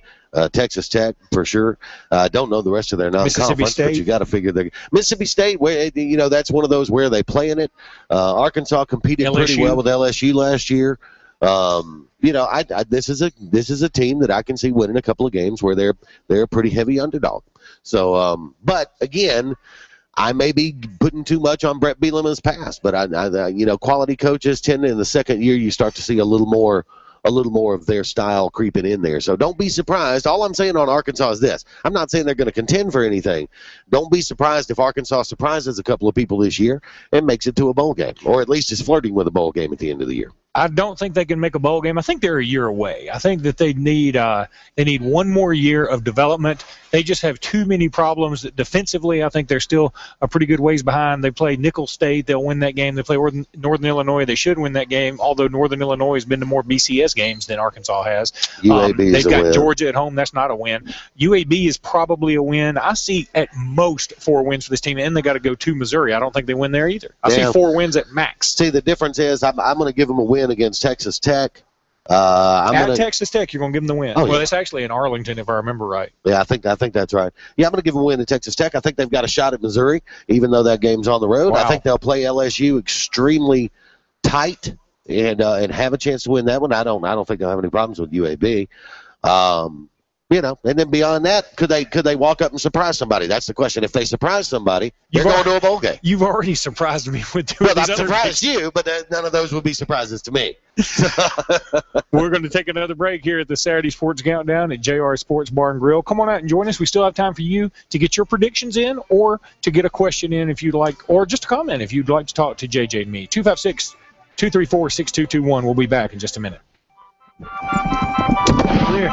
Texas Tech for sure. I don't know the rest of their non-conference, but you got to figure that Mississippi State, where that's one of those where they play in it. Arkansas competed pretty well with LSU last year. This is a team that I can see winning a couple of games where they're a pretty heavy underdog. So, but again, I may be putting too much on Brett Bielema's past, but quality coaches tend to, in the second year, you start to see a little more of their style creeping in there. So don't be surprised. All I'm saying on Arkansas is this. I'm not saying they're going to contend for anything. Don't be surprised if Arkansas surprises a couple of people this year and makes it to a bowl game, or at least is flirting with a bowl game at the end of the year. I don't think they can make a bowl game. I think they're a year away. I think that they need one more year of development. They just have too many problems. Defensively, I think they're still a pretty good ways behind. They play Nicholls State. They'll win that game. They play Northern Illinois. They should win that game, although Northern Illinois has been to more BCS games than Arkansas has. They've got Georgia at home. That's not a win. UAB is probably a win. I see at most 4 wins for this team, and they got to go to Missouri. I don't think they win there either. I see 4 wins at max. See, the difference is I'm going to give them a win against Texas Tech. Texas Tech, you're going to give them the win. Oh, yeah. Well, it's actually in Arlington, if I remember right. Yeah, I think that's right. Yeah, I'm going to give them a win at Texas Tech. I think they've got a shot at Missouri, even though that game's on the road. Wow. I think they'll play LSU extremely tight and have a chance to win that one. I don't think they'll have any problems with UAB. And then beyond that, could they walk up and surprise somebody? That's the question. If they surprise somebody, they're going to a bowl game. You've already surprised me with 2 well, of these I've surprised you, but none of those will be surprises to me. We're going to take another break here at the Saturday Sports Countdown at JR Sports Bar and Grill. Come on out and join us. We still have time for you to get your predictions in, or to get a question in if you'd like, or just a comment if you'd like to talk to JJ and me. 256-234-6221. We'll be back in just a minute. Clear.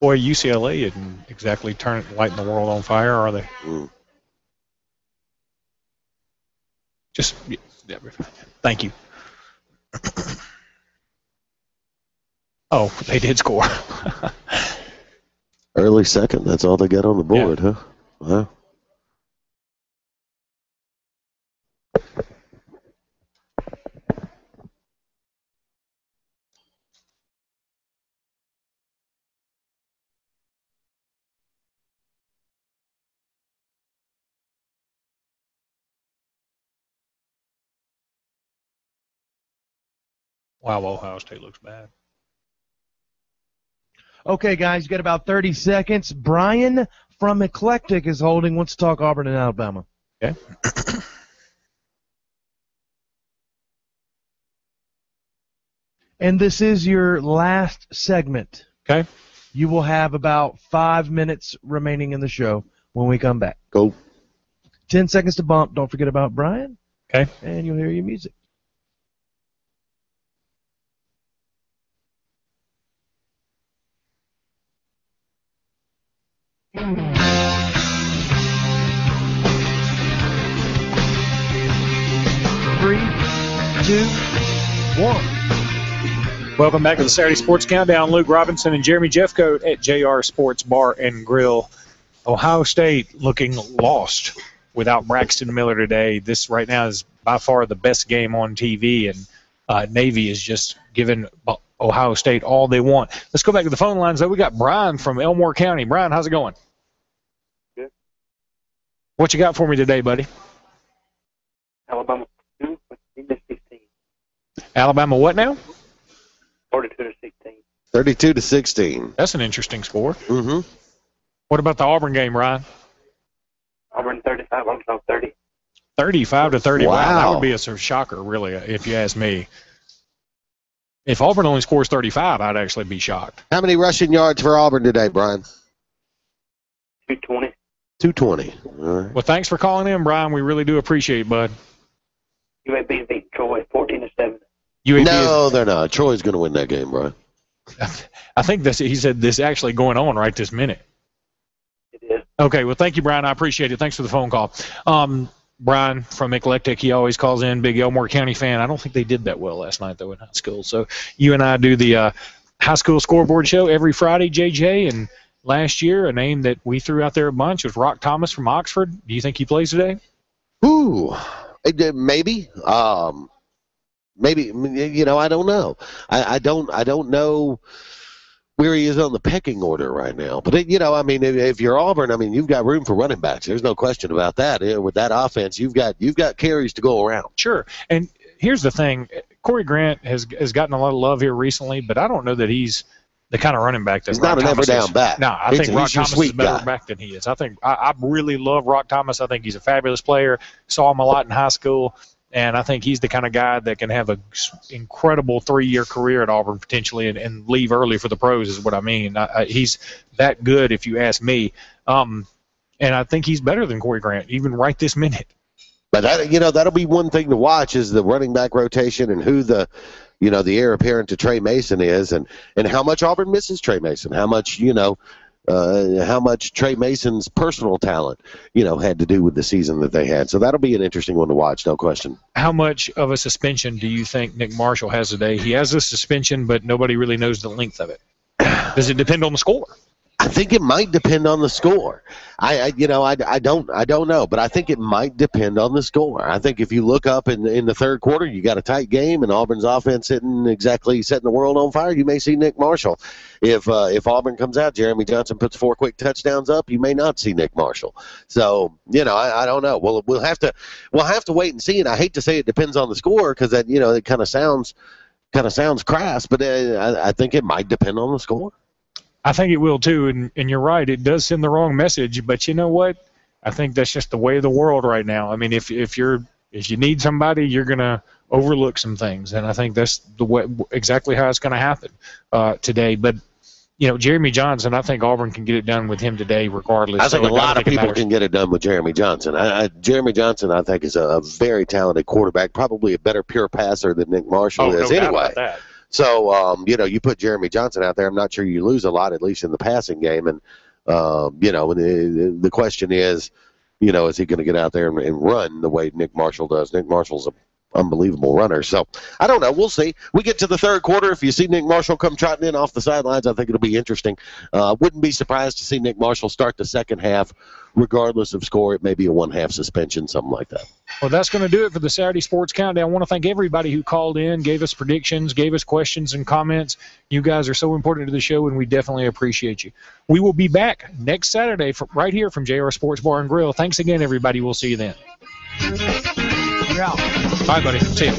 Boy, UCLA isn't exactly lighting the world on fire, are they? Just, yeah, thank you. Oh, they did score. Early second. That's all they got on the board, huh? Wow. Wow, Ohio State looks bad. Okay, guys, you got about 30 seconds. Brian from Eclectic is holding. Wants to talk Auburn and Alabama. Okay. And this is your last segment. Okay. You will have about 5 minutes remaining in the show when we come back. Go. 10 seconds to bump. Don't forget about Brian. Okay. And you'll hear your music. Three, 2, 1. Welcome back to the Saturday Sports Countdown. Luke Robinson and Jeremy Jeffcoat at JR Sports Bar and Grill. Ohio State looking lost without Braxton Miller today. This right now is by far the best game on TV, and Navy is just giving Ohio State all they want. Let's go back to the phone lines, though. We got Brian from Elmore County. Brian, how's it going? Good. What you got for me today, buddy? Alabama 2, 16. Alabama what now? 42-16. 32-16. That's an interesting score. Mm-hmm. What about the Auburn game, Ryan? Auburn 35, I'm talking 30. 35-30. Wow. That would be a sort of shocker, really, if you ask me. If Auburn only scores 35, I'd actually be shocked. How many rushing yards for Auburn today, Brian? 220. 220. All right. Well, thanks for calling in, Brian. We really do appreciate it, bud. UAB beat Troy 14-7. No, they're not. Troy's going to win that game, Brian. I think he said this is actually going on right this minute. It is. Okay, well, thank you, Brian. I appreciate it. Thanks for the phone call. Brian from Eclectic, he always calls in, big Elmore County fan. I don't think they did that well last night, though, in high school. So you and I do the high school scoreboard show every Friday, JJ, and last year a name that we threw out there a bunch was Rock Thomas from Oxford. Do you think he plays today? Ooh, maybe. Maybe, you know, I don't know. I don't know where he is on the pecking order right now. But, you know, I mean, if you're Auburn, I mean, you've got room for running backs. There's no question about that. With that offense, you've got carries to go around. Sure. And here's the thing. Corey Grant has gotten a lot of love here recently, but I don't know that he's the kind of running back that he's Rock not an Thomas every down back. No, I think Rock Thomas is a better back than he is. I think I really love Rock Thomas. I think he's a fabulous player. Saw him a lot in high school. And I think he's the kind of guy that can have an incredible 3-year career at Auburn potentially and leave early for the pros is what I mean. He's that good if you ask me. And I think he's better than Corey Grant, even right this minute. But, that'll be one thing to watch is the running back rotation and who the heir apparent to Trey Mason is and how much Auburn misses Trey Mason, how much Trey Mason's personal talent, had to do with the season that they had. So that'll be an interesting one to watch, no question. How much of a suspension do you think Nick Marshall has today? He has a suspension, but nobody really knows the length of it. Does it depend on the score? I think it might depend on the score. I don't know, but I think it might depend on the score. I think if you look up in the third quarter, you got a tight game, and Auburn's offense isn't exactly setting the world on fire. You may see Nick Marshall. If Auburn comes out, Jeremy Johnson puts 4 quick touchdowns up, you may not see Nick Marshall. So I don't know. Well, we'll have to wait and see. And I hate to say it depends on the score because that it kind of sounds crass, but I think it might depend on the score. I think it will too, and you're right. It does send the wrong message, but you know what? I think that's just the way of the world right now. I mean, if you need somebody, you're gonna overlook some things, and I think that's the way exactly how it's going to happen today. But Jeremy Johnson, I think Auburn can get it done with him today, regardless. I think a lot of people can get it done with Jeremy Johnson. Jeremy Johnson, I think, is a very talented quarterback, probably a better pure passer than Nick Marshall is no anyway. doubt about that. So, you put Jeremy Johnson out there, I'm not sure you lose a lot, at least in the passing game. And, the question is, is he going to get out there and run the way Nick Marshall does? Nick Marshall's an unbelievable runner. So, I don't know. We'll see. We get to the third quarter. If you see Nick Marshall come trotting in off the sidelines, I think it'll be interesting. Wouldn't be surprised to see Nick Marshall start the second half, regardless of score. It may be a one-half suspension, something like that. Well, that's going to do it for the Saturday Sports Countdown. I want to thank everybody who called in, gave us predictions, gave us questions and comments. You guys are so important to the show, and we definitely appreciate you. We will be back next Saturday right here from JR Sports Bar and Grill. Thanks again, everybody. We'll see you then. You're out. Bye, buddy. See you.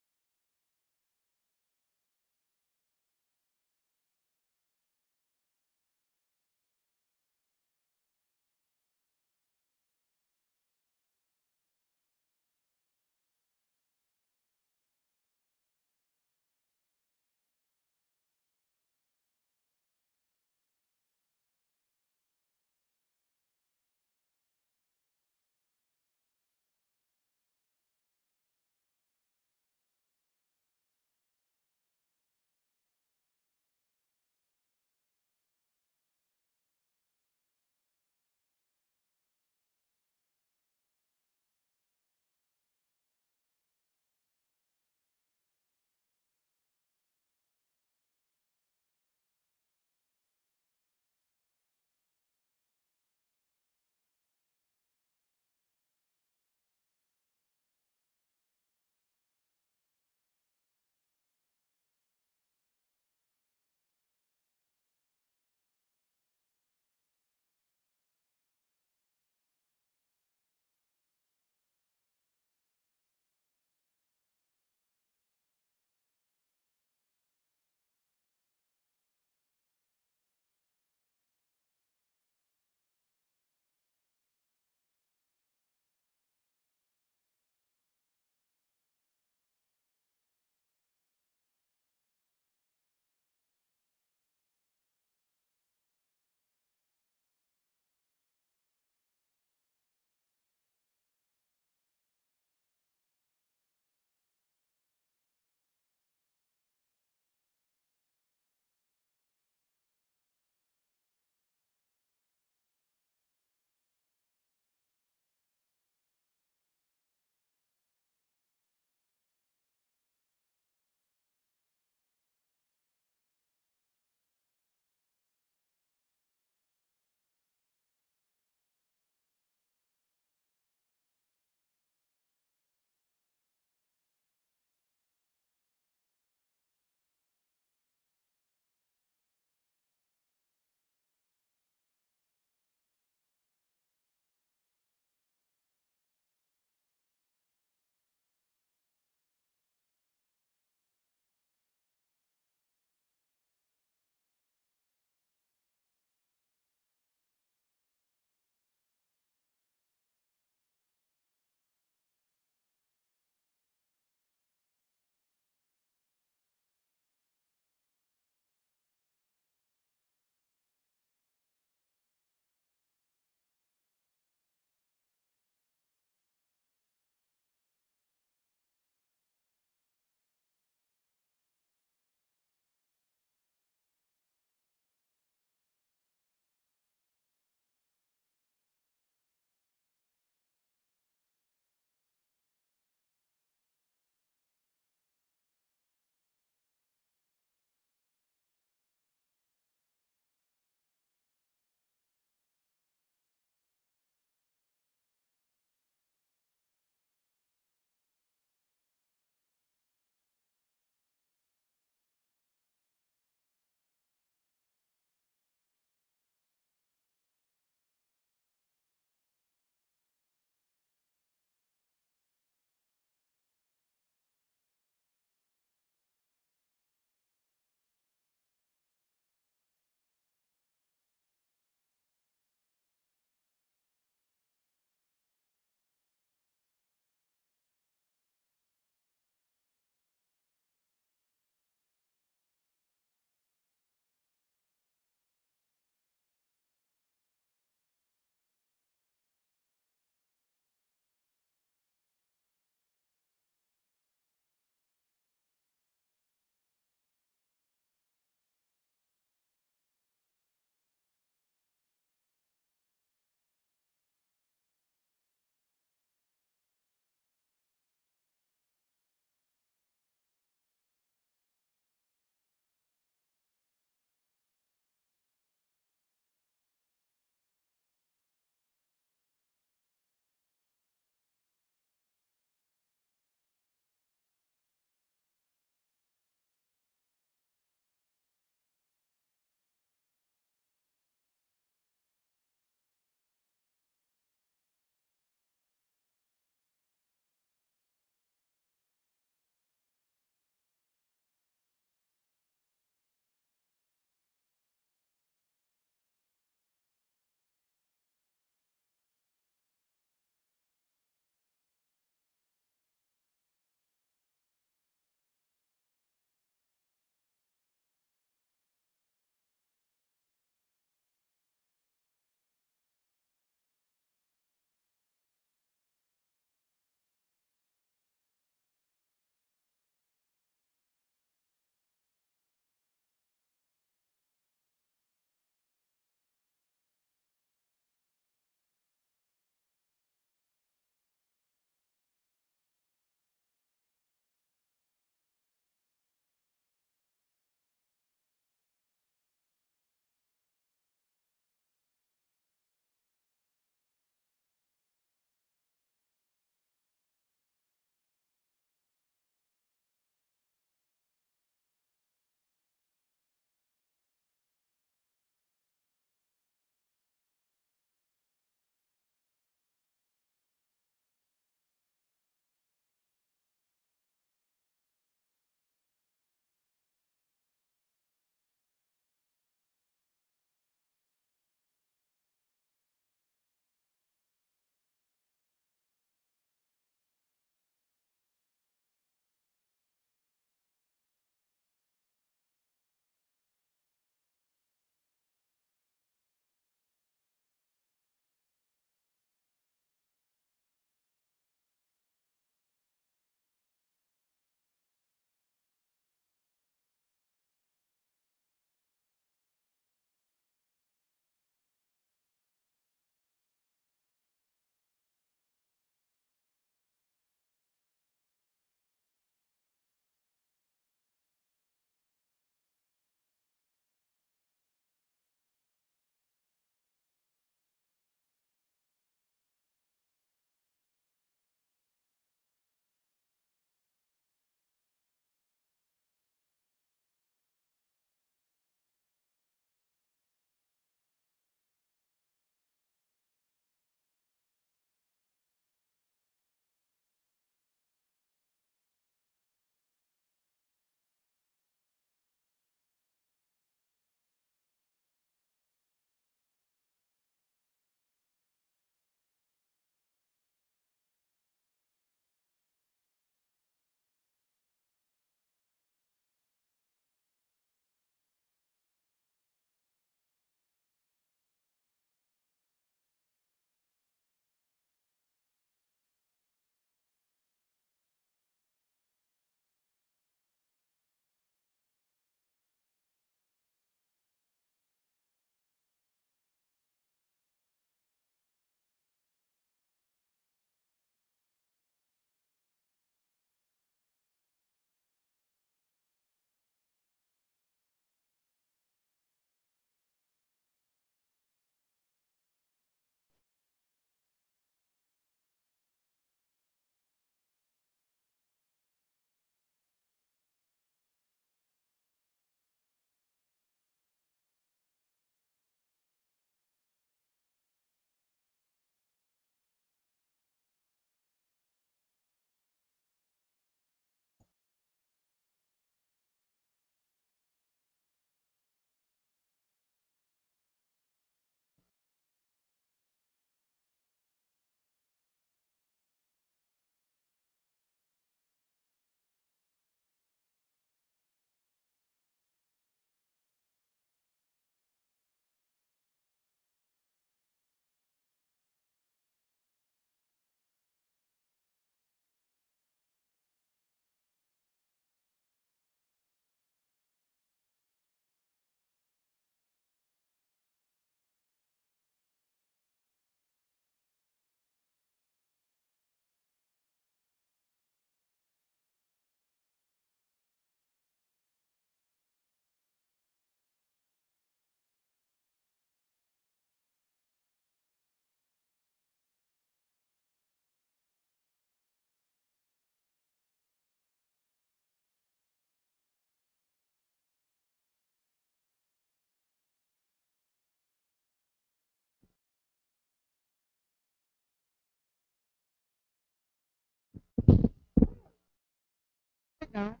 No.